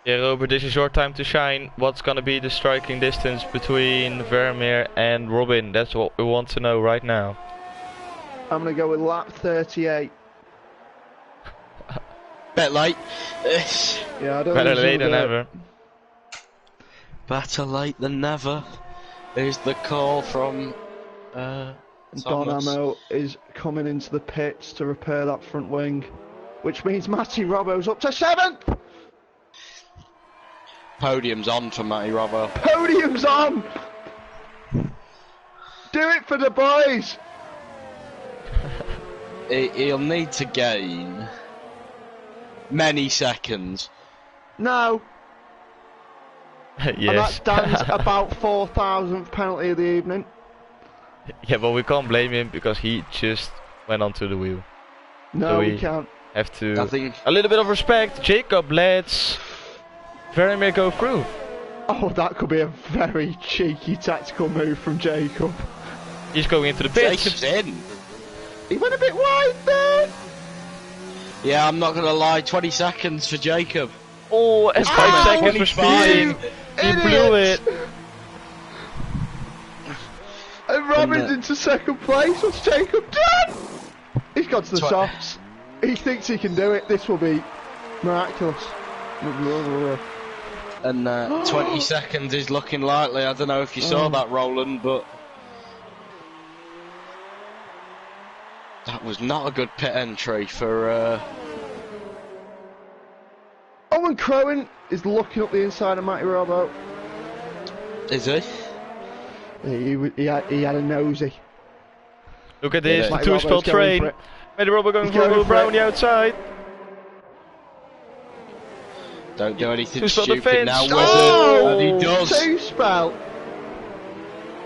Yeah, Robert, this is your time to shine. What's gonna be the striking distance between Vermeer and Robin? That's what we want to know right now. I'm going to go with lap 38. Bit late. Yeah, I don't Better think late he'll than do it. ever. Better late than never. Here's the call from Don Thomas. Ammo is coming into the pits to repair that front wing, which means Matty Robbo's up to 7th! Podium's on for Matty Robbo. Podium's on! Do it for the boys! He'll need to gain many seconds. No. Yes. And that's Dan's about 4,000th penalty of the evening. Yeah, but we can't blame him because he just went onto the wheel. No, So we we- can't. Have to I think a little bit of respect. Jacob, let's Vermeer go through. Oh, that could be a very cheeky tactical move from Jacob. He's going into the pits. Jacob's in. He went a bit wide there. Yeah, I'm not gonna lie. 20 seconds for Jacob. Oh, and 5 Ow, seconds for 25. speeding. He blew it. And Robin's And, into second place. What's Jacob done? He's gone to the Twi- softs. He thinks he can do it. This will be miraculous. And 20 seconds is looking likely. I don't know if you saw that, Roland, but that was not a good pit entry for. Owen Crowan is looking up the inside of Matty Robbo. Is he? He had a nosy. Look at this, Yeah. the two-spell Matty Robbo's going for train. it. Matty Robbo going He's for a going move for around it. the outside. Don't do anything Two-spell the stupid fence. now, Wizard. Oh! And he does. Two-spell!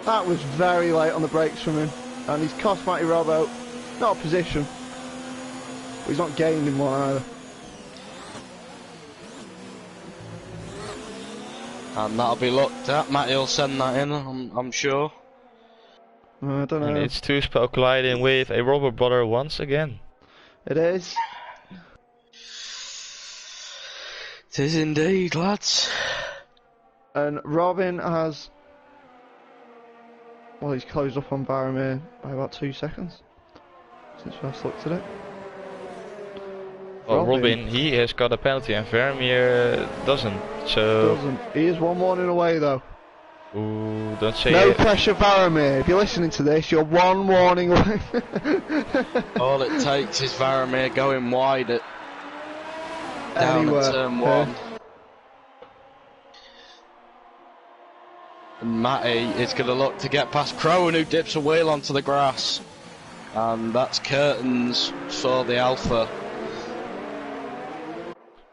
That was very late on the brakes from him. And he's cost Matty Robbo. Not a position. But he's not gained in one either. And that'll be looked at. Matty will send that in, I'm sure. I don't know. And it's two-spell colliding with a Robber Brother once again. It is. It is indeed, lads. And Robin has... Well, he's closed up on Baromir by about 2 seconds. Since we last looked at it. Well, Robin, he has got a penalty and Vermeer doesn't. So... Doesn't. He is one warning away though. Ooh, don't say No it. pressure, Varomir. If you're listening to this, you're one warning away. All it takes is Varomir going wide at down Anywhere, at turn yeah. 1. And Matty is going to look to get past Crowan, who dips a wheel onto the grass. And that's curtains for the Alpha.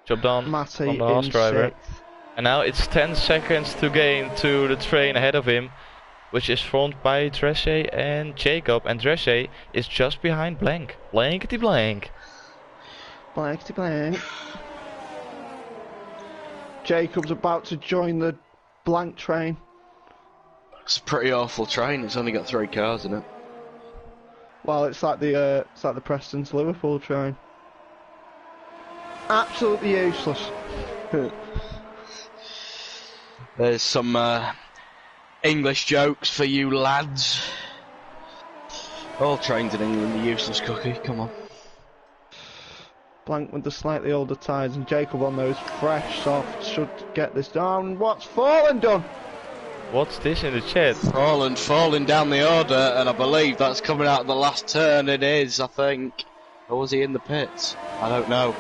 Job done Matty on the last in driver. 6th. And now it's 10 seconds to gain to the train ahead of him, which is formed by Dresche and Jacob. And Dresche is just behind Blank. Blankety blank. Blankety blank. Jacob's about to join the blank train. It's a pretty awful train. It's only got 3 cars in it. Well, it's like the Preston to Liverpool train. Absolutely useless. There's some English jokes for you lads. All trains in England are useless, Cookie. Come on. Blank with the slightly older tyres and Jacob on those fresh soft should get this down. What's fallen done? What's this in the chat? Falling down the order, and I believe that's coming out of the last turn. It is, I think. Or was he in the pits? I don't know.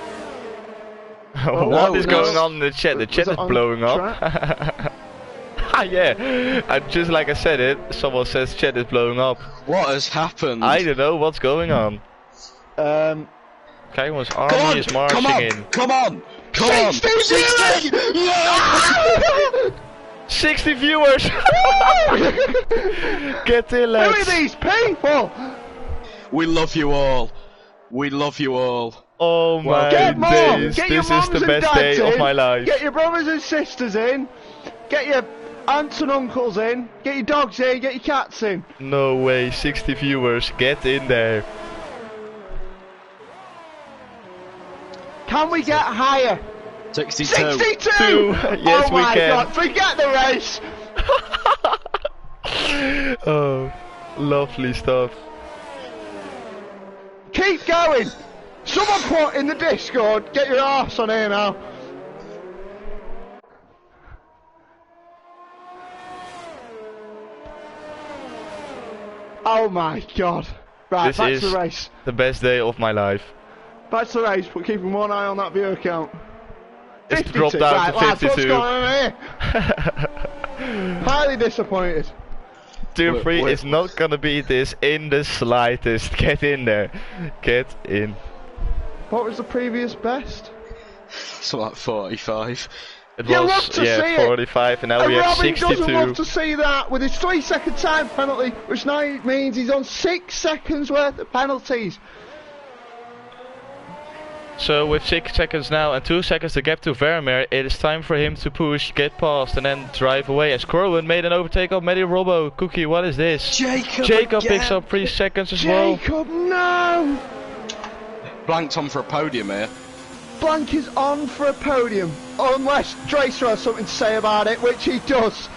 What is no. going on in the chat? The chat is blowing up. Ah, yeah, just like I said it, someone says chat is blowing up. What has happened? I don't know what's going on. Kaiwan's army is marching in. Come on! 60! 60 viewers! Get in, lads! Who are these people? We love you all. We love you all. Oh my Get more! days, Get your this is mums the and best dads day of in. my life. Get your brothers and sisters in. Get your aunts and uncles in. Get your dogs in. Get your cats in. No way, 60 viewers, get in there. Can we get higher? 62. 62! Yes, oh we my can. God, forget the race! Oh, lovely stuff. Keep going! Someone put in the Discord, get your arse on here now. Oh my God. Right, This back is to the race. the best day of my life. Back to the race, but keeping one eye on that viewer count. It's 52. dropped down right, to lads, 52. what's going on here? Highly disappointed. Tier 3 Wait. is not gonna beat this in the slightest. Get in there. Get in. What was the previous best? So like 45. It You was, love to see yeah, it. 45 and now And we have Robin doesn't 62. love to see that with his 3-second time penalty, which now means he's on 6 seconds worth of penalties. So with 6 seconds now and 2 seconds to gap to Vermeer, it is time for him to push, get past and then drive away. As Corwin made an overtake of Matty Robbo. Cookie, what is this? Jacob picks up 3 seconds as well. Jacob, no! Blanked on for a podium here. Blank is on for a podium, unless Dracer has something to say about it, which he does.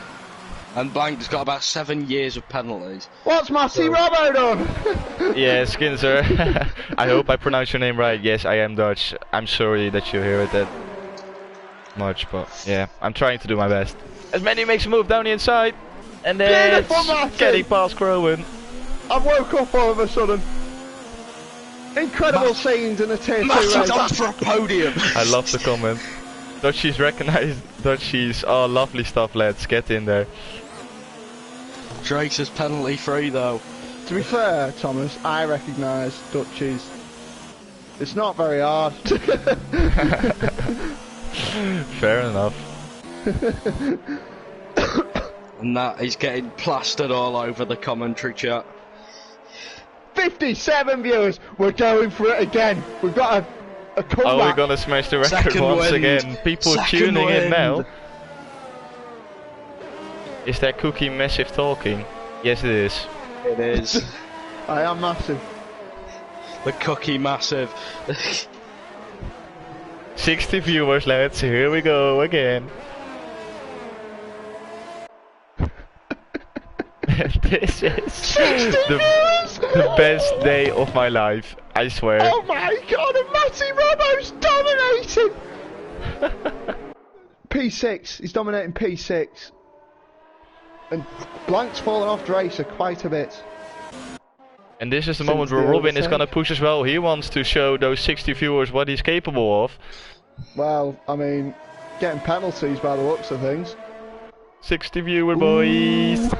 And Blank's got about 7 years of penalties. What's Matty Robbo done? Yeah, Skinzer. I hope I pronounced your name right. Yes, I am Dutch. I'm sorry that you hear it that much, but yeah, I'm trying to do my best. As Manny makes a move down the inside, and then Beautiful, Matty. getting past Crowan. I've woke up all of a sudden. Incredible scenes in a tier 2 Matty's race. on for a podium. I love the comment. Dutchies recognized. Dutchies, oh lovely stuff, lads. Get in there. Drake's penalty free though. To be fair, Thomas, I recognise Dutchies. It's not very hard. fair enough. And that is getting plastered all over the commentary chat. 57 viewers. We're going for it again. We've got a comeback. Oh, we're gonna smash the record Second once wind. again. People Second tuning in wind. now. Is that Cookie massive talking? Yes, it is. It is. I am massive. The Cookie massive. 60 viewers, lads. Here we go again. This is the best day of my life, I swear. Oh my god, and Matty Robbo's dominating! P6, he's dominating P6. And Blank's fallen off Dracer quite a bit. And this is the Since moment where the Robin is overtake. gonna push as well. He wants to show those 60 viewers what he's capable of. Well, I mean, getting penalties by the looks of things. 60 viewer boys.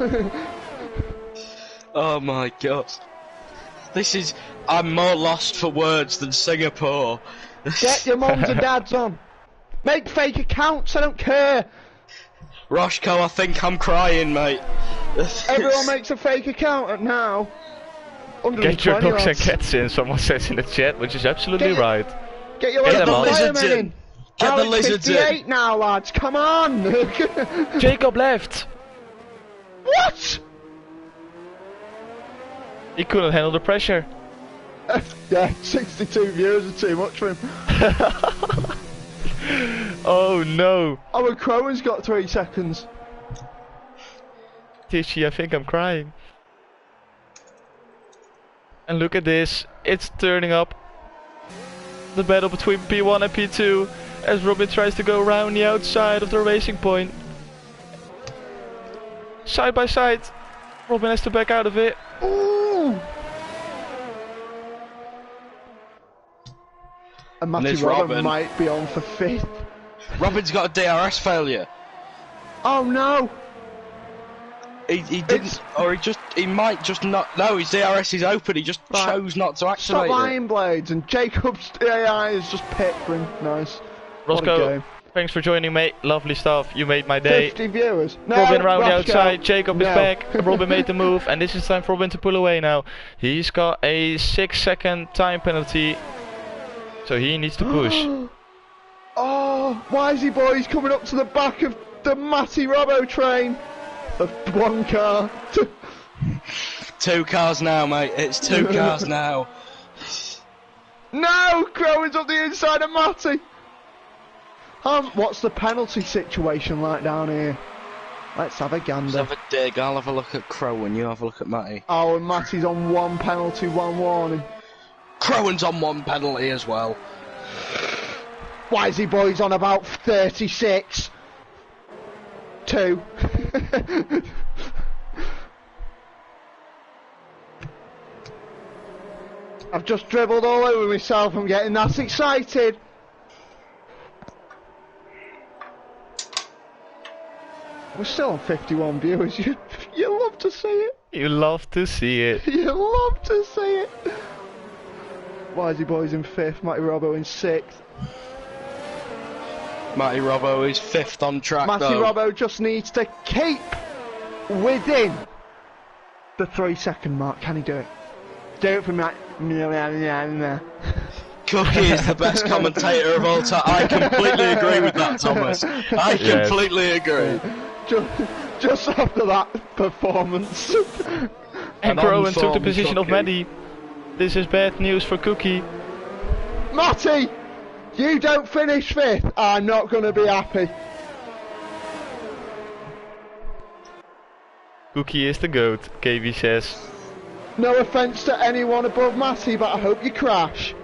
Oh my god. This is... I'm more lost for words than Singapore. Get your mums and dads on. Make fake accounts, I don't care. Roshko, I think I'm crying, mate. Everyone makes a fake account now. Get your 120 dogs and lads. cats in, someone says in the chat, which is absolutely Get your- right. Get your Get local them on. Lizards firemen in. in. Get the it's lizards in. 58 now, lads. Come on. Jacob left! What? He couldn't handle the pressure. Yeah, 62 viewers are too much for him. Oh no! Oh, and Crowan's got 3 seconds. Tishy, I think I'm crying. And look at this, it's turning up. The battle between P1 and P2 as Robin tries to go around the outside of the racing point. Side by side, Robin has to back out of it. Ooh. And Matty there's Robin Robin. might be on for 5th. Robin's got a DRS failure. Oh no! He didn't, It's- or he might just not. No, his DRS is open. He just Right. chose not to Stop activate it. lying, Blades, and Jacob's AI is just picked for him. Nice. What a Roscoe, game. thanks for joining, mate. Lovely stuff. You made my day. 50 viewers. No, Robin around the Roscoe. outside, Jacob is No. back, Robin made the move, and this is time for Robin to pull away now. He's got a 6-second time penalty, so he needs to push. Oh, Wisey boys coming up to the back of the Matty Robbo train. Of one car. 2 cars now, mate. It's 2 cars now. No! Crowan's up the inside of Matty. What's the penalty situation like down here? Let's have a Let's gander. have a dig. I'll have a look at Crow and you have a look at Matty. Oh, and Matty's on 1 penalty, 1 warning. Crowan's on 1 penalty as well. Wisey boys on about 36. 2. I've just dribbled all over myself. I'm getting that excited. We're still on 51 viewers. You love to see it. You love to see it. You love to see it. Wisey boys in 5th. Matty Robbo in 6th. Matty Robbo is 5th on track Matty though. Robbo just needs to keep within the 3-second mark. Can he do it? Do it for Matt. Cookie is the best commentator of all time. I completely agree with that, Thomas. I Yes. completely agree. Just after that performance. And An Crowan took the on-form position of Cookie. Maddie. This is bad news for Cookie. Matty, you don't finish 5th. I'm not going to be happy. Cookie is the GOAT, KV says. No offence to anyone above Matty, but I hope you crash.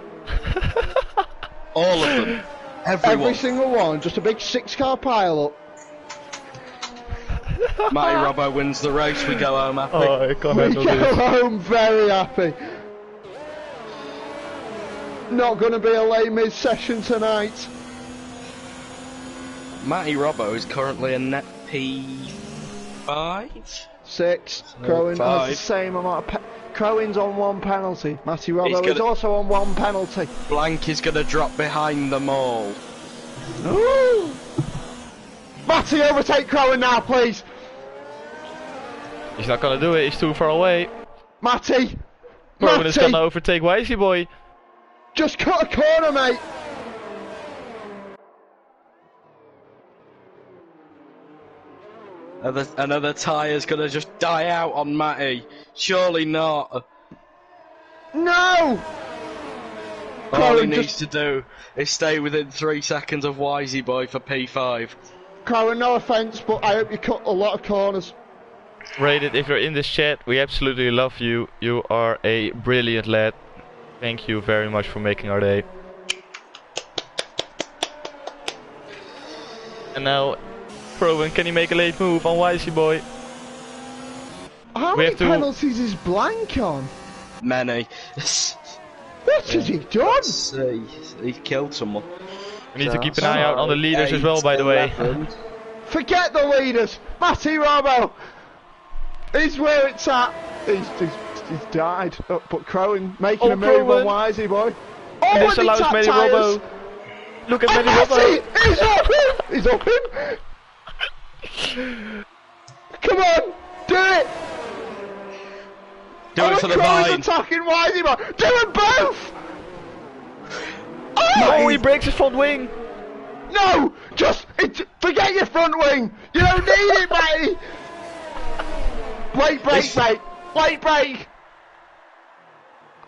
All of them. Everyone. Every single one, just a big 6-car pile up. Matty Robbo wins the race. We go home happy. Oh, I can't We handle go this. home very happy. Not going to be a lame mid-session tonight. Matty Robbo is currently a net P5. 6. Crowan has the 5. same amount of Crowan's on 1 penalty. Matty Robbo gonna- is also on 1 penalty. Blank is going to drop behind them all. Ooh. Matty, overtake Crowan now, please. He's not gonna do it, he's too far away. Matty. Crowan is gonna overtake Wisey Boy. Just cut a corner, mate. Another tyre's gonna just die out on Matty. Surely not. No! All he needs to do is stay within 3 seconds of Wisey Boy for P5. Crowan, no offence, but I hope you cut a lot of corners. Rated, if you're in this chat, we absolutely love you. You are a brilliant lad. Thank you very much for making our day. And now, Crowan, can you make a late move on Wisey Boy? How many penalties is Blank on? Many. What has he done? He killed someone. We need to keep an eye out on the leaders as well, by the way. Forget the leaders! Matty Robbo! He's where it's at. He's died. Oh, but Crowan making a move on Wisey Boy. Oh, this allows Matty Robbo. Look at Matty Robbo. He's up him! He's up him! Come on! Do it! Do it for the vine. Attacking Wisey Boy! Do them both! Oh, he breaks his front wing. No! Forget your front wing! You don't need it, mate! Late break, mate! Late break!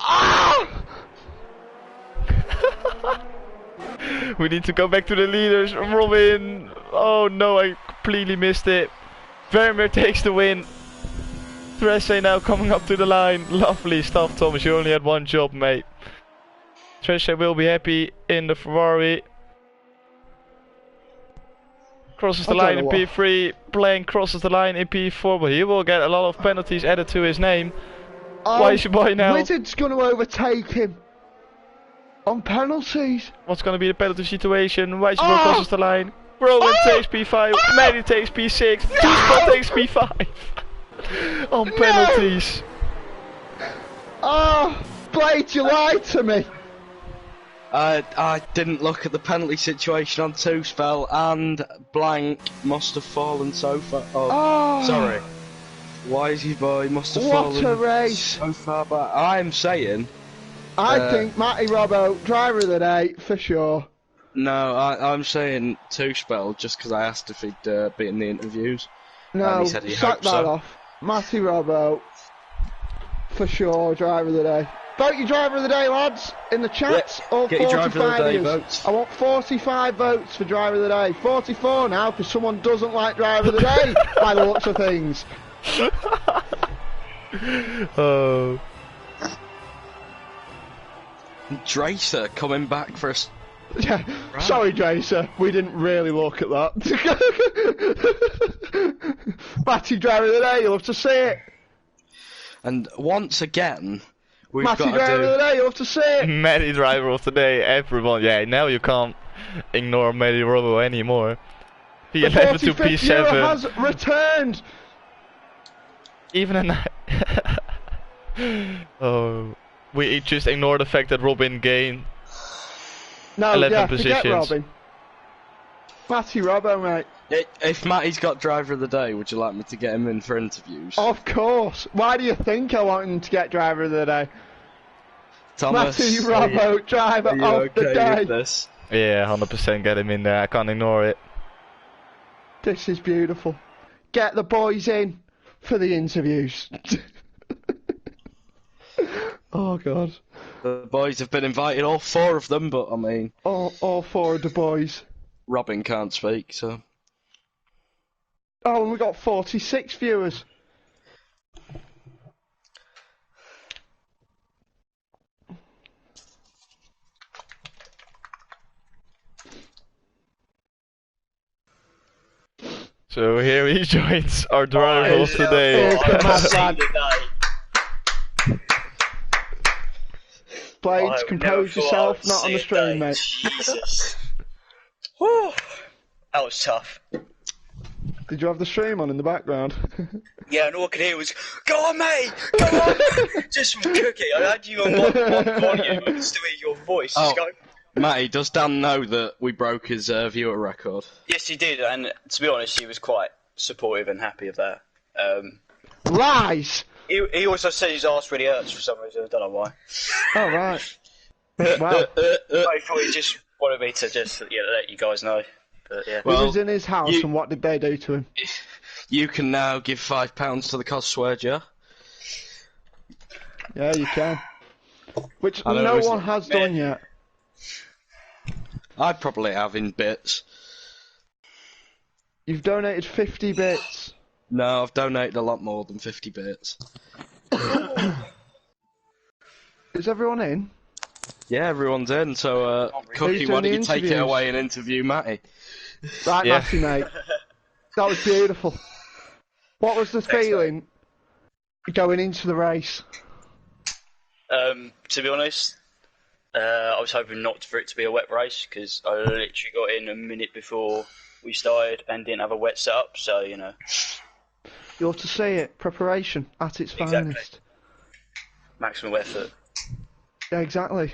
Ah! We need to go back to the leaders. Robin! Oh no, I completely missed it. Vermeer takes the win. Tresse now coming up to the line. Lovely stuff, Thomas. You only had one job, mate. Tresse will be happy in the Ferrari. Crosses the line in P3. Blank crosses the line in P4, but he will get a lot of penalties added to his name. Wisey Boy now. Wizard's going to overtake him on penalties. What's going to be the penalty situation? Wisey Boy crosses the line. Rowan takes P5. Maddie takes P6. T-Spot takes P5. On penalties. Oh, Blade, you lied to me. I didn't look at the penalty situation on 2 spell, and Blank must have fallen so far. Oh, sorry. Wisey Boy must have fallen. What a race! So far back. I'm saying. I think Matty Robbo, driver of the day for sure. No, I'm saying 2 spell just because I asked if he'd be in the interviews. No, and he said he sack that off. Matty Robbo, for sure, driver of the day. Vote your driver of the day, lads, in the chat. Yeah, All get your driver of the day years. votes. I want 45 votes for driver of the day. 44 now, because someone doesn't like driver of the day, by the looks of things. Oh. Dracer coming back for us. Yeah, right. Sorry, Dracer, we didn't really look at that. Matty driver of the day, you'll have to see it. And once again, we've Matty got driver of the day, you'll have to see it. Matty driver of the day, everyone. Yeah, now you can't ignore Matty Robbo anymore. P11 to P7 has returned. Even a night. Oh, we just ignore the fact that Robin gained 11 positions. Forget Robin. Matty Robbo, mate. If Matty's got driver of the day, would you like me to get him in for interviews? Of course. Why do you think I want him to get driver of the day? Thomas, Matty Robbo, driver of the day. With this? Yeah, 100% get him in there. I can't ignore it. This is beautiful. Get the boys in for the interviews. Oh God. The boys have been invited, all 4 of them, but I mean... All 4 of the boys. Robin can't speak, so... Oh, and we got 46 viewers. So here he joins our driver of the day. Blades, compose yourself, not on the stream, mate. Jesus. Whew. That was tough. Did you have the stream on in the background? Yeah, and all I could hear was, "Go on, mate! Go on!" Just from cooking. I had you on one volume, I could still hear your voice. Oh. Just going, Matty, does Dan know that we broke his viewer record? Yes, he did, and to be honest, he was quite supportive and happy of that. Lies! He also said his arse really hurts for some reason. I don't know why. Oh, right. Well, I thought he just wanted me to just let you guys know. But yeah. he was in his house, and what did they do to him? You can now give £5 to the Cosworger. Yeah, you can. Which I know, no isn't one it? has done yet. I probably have in bits. You've donated 50 bits. No, I've donated a lot more than 50 bits. Is everyone in? Yeah, everyone's in, so Cookie, doing why don't the you take it interviews? away and interview Matty? Right, Yeah. Matty, mate. That was beautiful. What was the feeling going into the race? To be honest, I was hoping not for it to be a wet race because I literally got in a minute before we started and didn't have a wet setup. So You're to see it. Preparation at its Exactly. finest. maximum effort. Yeah, exactly.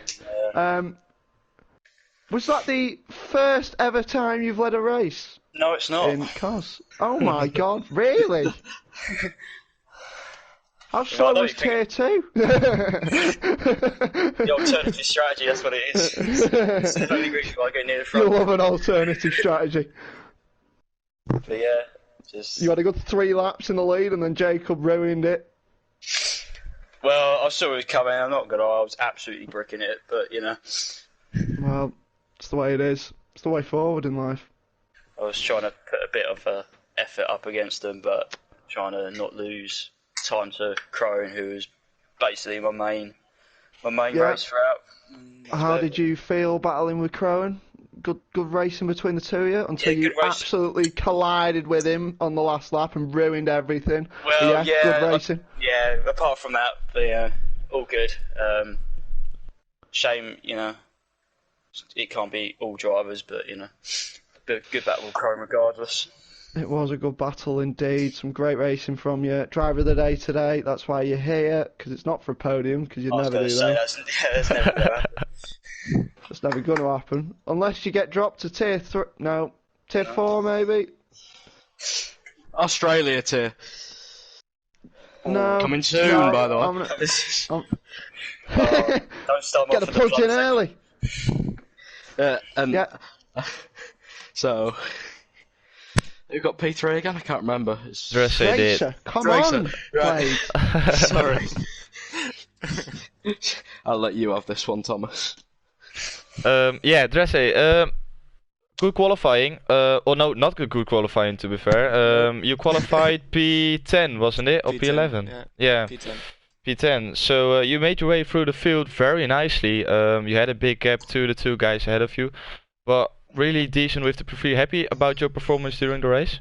Was that the first ever time you've led a race No, it's not. in cars? Oh my god, really? How slow I don't was tier think- 2? The alternative strategy, that's what it is. It's the only reason why I get near the You front. love an alternative strategy. But yeah, just. You had a good 3 laps in the lead and then Jacob ruined it. Well, I saw it was coming. I'm not gonna lie, I was absolutely bricking it, but Well, it's the way it is. It's the way forward in life. I was trying to put a bit of effort up against them, but trying to not lose time to Crone, who was basically my main Yeah. race throughout. How did you feel battling with Crowan? Good racing between the two of you until Yeah, you good race. absolutely collided with him on the last lap and ruined everything. Well, yeah, good racing. Yeah, apart from that, but yeah, all good. Shame, it can't be all drivers, but but good battle with Chrome regardless. It was a good battle indeed. Some great racing from you. Driver of the day today. That's why you're here, because it's not for a podium, because you'd I was never going do to say that. that's never gonna happen. It's never going to happen unless you get dropped to tier 3. No, tier 4 maybe. Australia tier. No. Coming soon, no, by the way. I'm gonna- Don't start Get a punch in early. And Yeah. so, who got P3 again? I can't remember. It's... Dressé did. Racer, come Racer, on, right. Blade. Sorry. I'll let you have this one, Thomas. Yeah, Dressé. Good qualifying. Or no, not good qualifying to be fair. You qualified P10, wasn't it? Or P11? Yeah. P10. P10. So you made your way through the field very nicely. You had a big gap to the 2 guys ahead of you, but really decent with the P3. Happy about your performance during the race?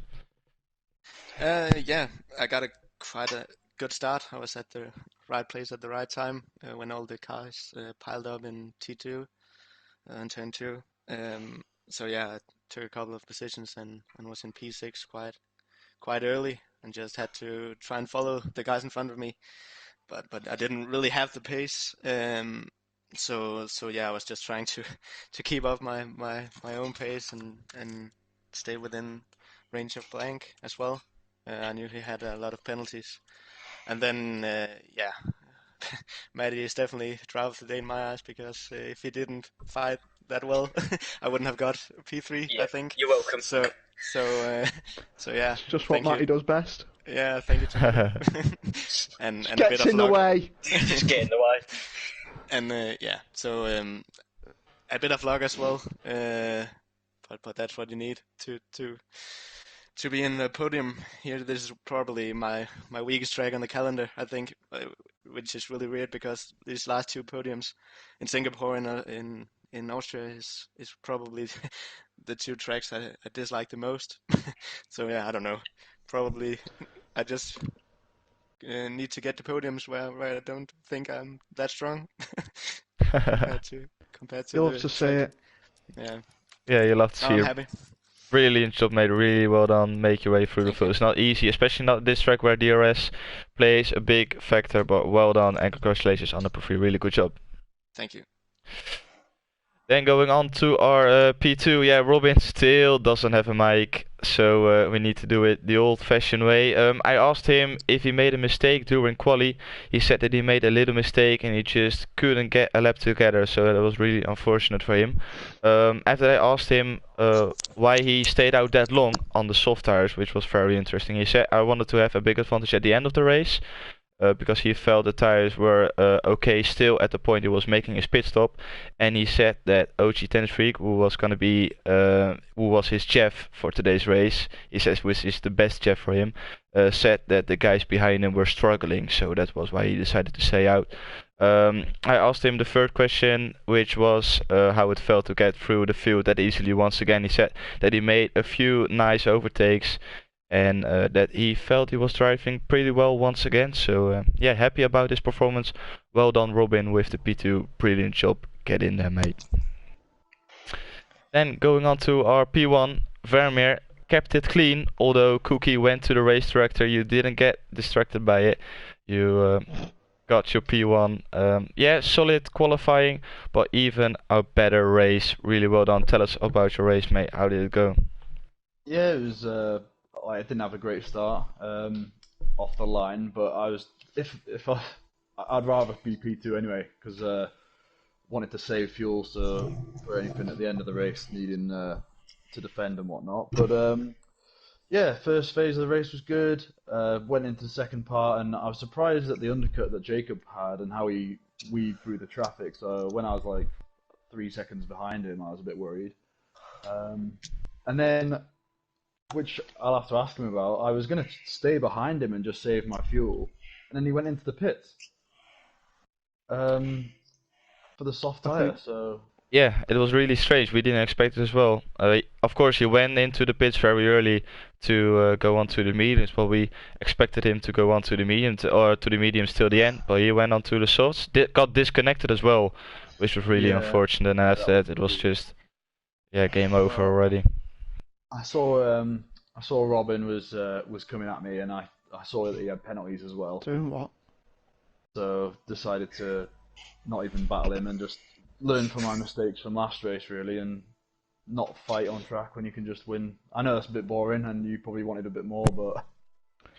Yeah, I got quite a good start. I was at the right place at the right time when all the cars piled up in T2 and turn 2. So yeah, I took a couple of positions and was in P6 quite early and just had to try and follow the guys in front of me. But I didn't really have the pace. So yeah, I was just trying to keep up my own pace and stay within range of blank as well. I knew he had a lot of penalties. And then yeah, Matty is definitely driver of the day in my eyes, because if he didn't fight that well, I wouldn't have got P3, Yeah, I think. you're welcome. So yeah. Just what thank Matty you. does best. Yeah, thank you. and a bit Gets of in the luck. way. Just get in the way. And yeah, so a bit of luck as well. But that's what you need to be in the podium here. This is probably my weakest track on the calendar, I think, which is really weird because these last 2 podiums in Singapore and in Austria is probably the 2 tracks I dislike the most. So yeah, I don't know. Probably I just need to get to podiums where I don't think I'm that strong compared to You'll the have to say track. it. Yeah, Yeah, you love to see I'm it. happy. Brilliant job, mate. Really well done. Make your way through the field. It's not easy, especially not this track where DRS plays a big factor. But well done and congratulations on the P3. Really good job. Thank you. Then going on to our P2, yeah, Robin still doesn't have a mic, so we need to do it the old-fashioned way. I asked him if he made a mistake during quali. He said that he made a little mistake and he just couldn't get a lap together, so that was really unfortunate for him. After I asked him why he stayed out that long on the soft tires, which was very interesting. He said I wanted to have a big advantage at the end of the race. Because he felt the tires were okay still at the point he was making his pit stop, and he said that OG Tennis Freak, who was gonna be who was his chef for today's race, he says which is the best chef for him, said that the guys behind him were struggling, so that was why he decided to stay out. I asked him the third question, which was how it felt to get through the field that easily once again. He said that he made a few nice overtakes and that he felt he was driving pretty well once again. So yeah, happy about his performance. Well done, Robin, with the P2. Brilliant job. Get in there, mate. Then going on to our P1, Vermeer kept it clean. Although Cookie went to the race director, you didn't get distracted by it. You got your P1. Yeah, solid qualifying, but even a better race. Really well done. Tell us about your race, mate. How did it go? Yeah, it was. I didn't have a great start off the line, but I was. I'd rather be P2 anyway, because wanted to save fuel, so for anything at the end of the race needing to defend and whatnot. But yeah, first phase of the race was good. Went into the second part, and I was surprised at the undercut that Jacob had and how he weaved through the traffic. So when I was like 3 seconds behind him, I was a bit worried. And then, which I'll have to ask him about, I was going to stay behind him and just save my fuel, and then he went into the pits for the soft tire. So yeah, it was really strange. We didn't expect it as well. Of course, he went into the pits very early to go on to the mediums, but we expected him to go on to the mediums or to the mediums till the end. But he went on to the softs. Got disconnected as well, which was really unfortunate. And after that, it was just game over already. I saw Robin was coming at me, and I saw that he had penalties as well. Doing what? So decided to not even battle him and just learn from my mistakes from last race, really, and not fight on track when you can just win. I know that's a bit boring, and you probably wanted a bit more, but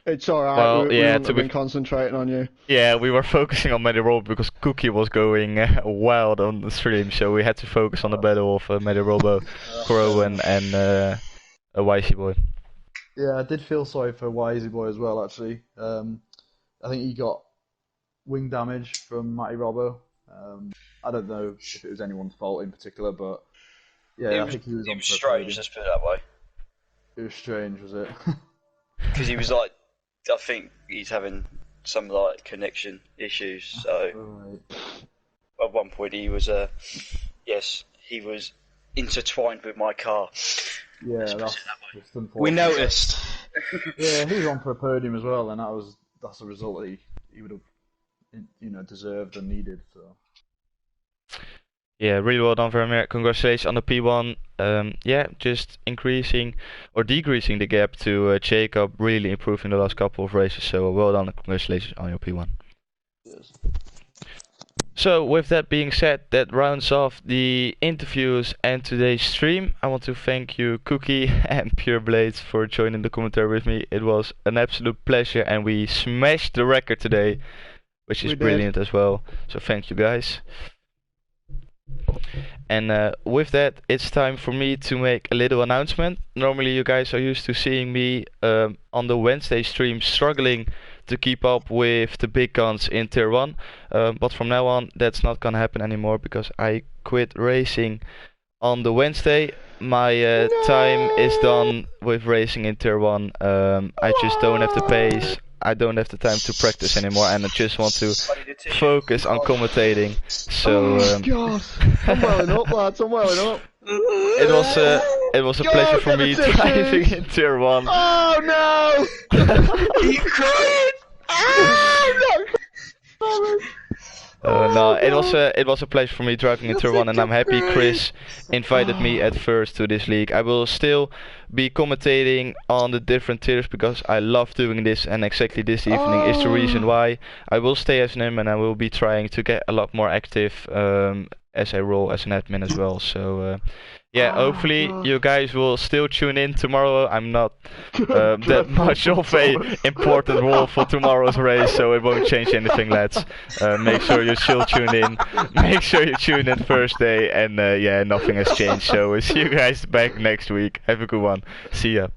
it's alright. Well, we wouldn't have been concentrating on you. Yeah, we were focusing on Medirobo because Cookie was going wild on the stream, so we had to focus on the battle of Medirobo, Crow, and a Wisey Boy. Yeah, I did feel sorry for Wisey Boy as well, actually. I think he got wing damage from Matty Robbo. I don't know if it was anyone's fault in particular, but yeah, I think he was on. It was strange, let's put it that way. It was strange, was it? Because he was like, I think he's having some like connection issues. So Right. at one point he was, yes, he was intertwined with my car. Yeah, that's unfortunate. We noticed. Yeah, he was on for a podium as well, and that's a result that he would have, deserved and needed. So. Yeah, really well done, Vermeer. Congratulations on the P1. Yeah, just increasing or decreasing the gap to Jacob, really improving the last couple of races. So well done and congratulations on your P1. Yes. So with that being said, that rounds off the interviews and today's stream. I want to thank you, Cookie and Pure Blades, for joining the commentary with me. It was an absolute pleasure, and we smashed the record today, which is brilliant as well. So thank you guys. And with that, it's time for me to make a little announcement. Normally you guys are used to seeing me on the Wednesday stream struggling to keep up with the big guns in Tier 1, but from now on that's not gonna happen anymore because I quit racing on the Wednesday. My time is done with racing in Tier 1. I just don't have the pace, I don't have the time to practice anymore, and I just want to focus on commentating. So God, I'm welling up, lads, I'm welling up. It was a pleasure for me driving in Tier 1. Oh no! Are you crying? Oh no! No, it was a pleasure for me driving in Tier 1, and I'm happy Chris invited me at first to this league. I will still be commentating on the different tiers because I love doing this, and exactly this evening is the reason why. I will stay as NIM, and I will be trying to get a lot more active as a role as an admin as well. So yeah, Oh, hopefully God. you guys will still tune in tomorrow. I'm not that much of a important role for tomorrow's race, so it won't change anything, lads. Make sure you still tune in. Make sure you tune in Thursday, and yeah, nothing has changed. So we'll see you guys back next week. Have a good one. See ya.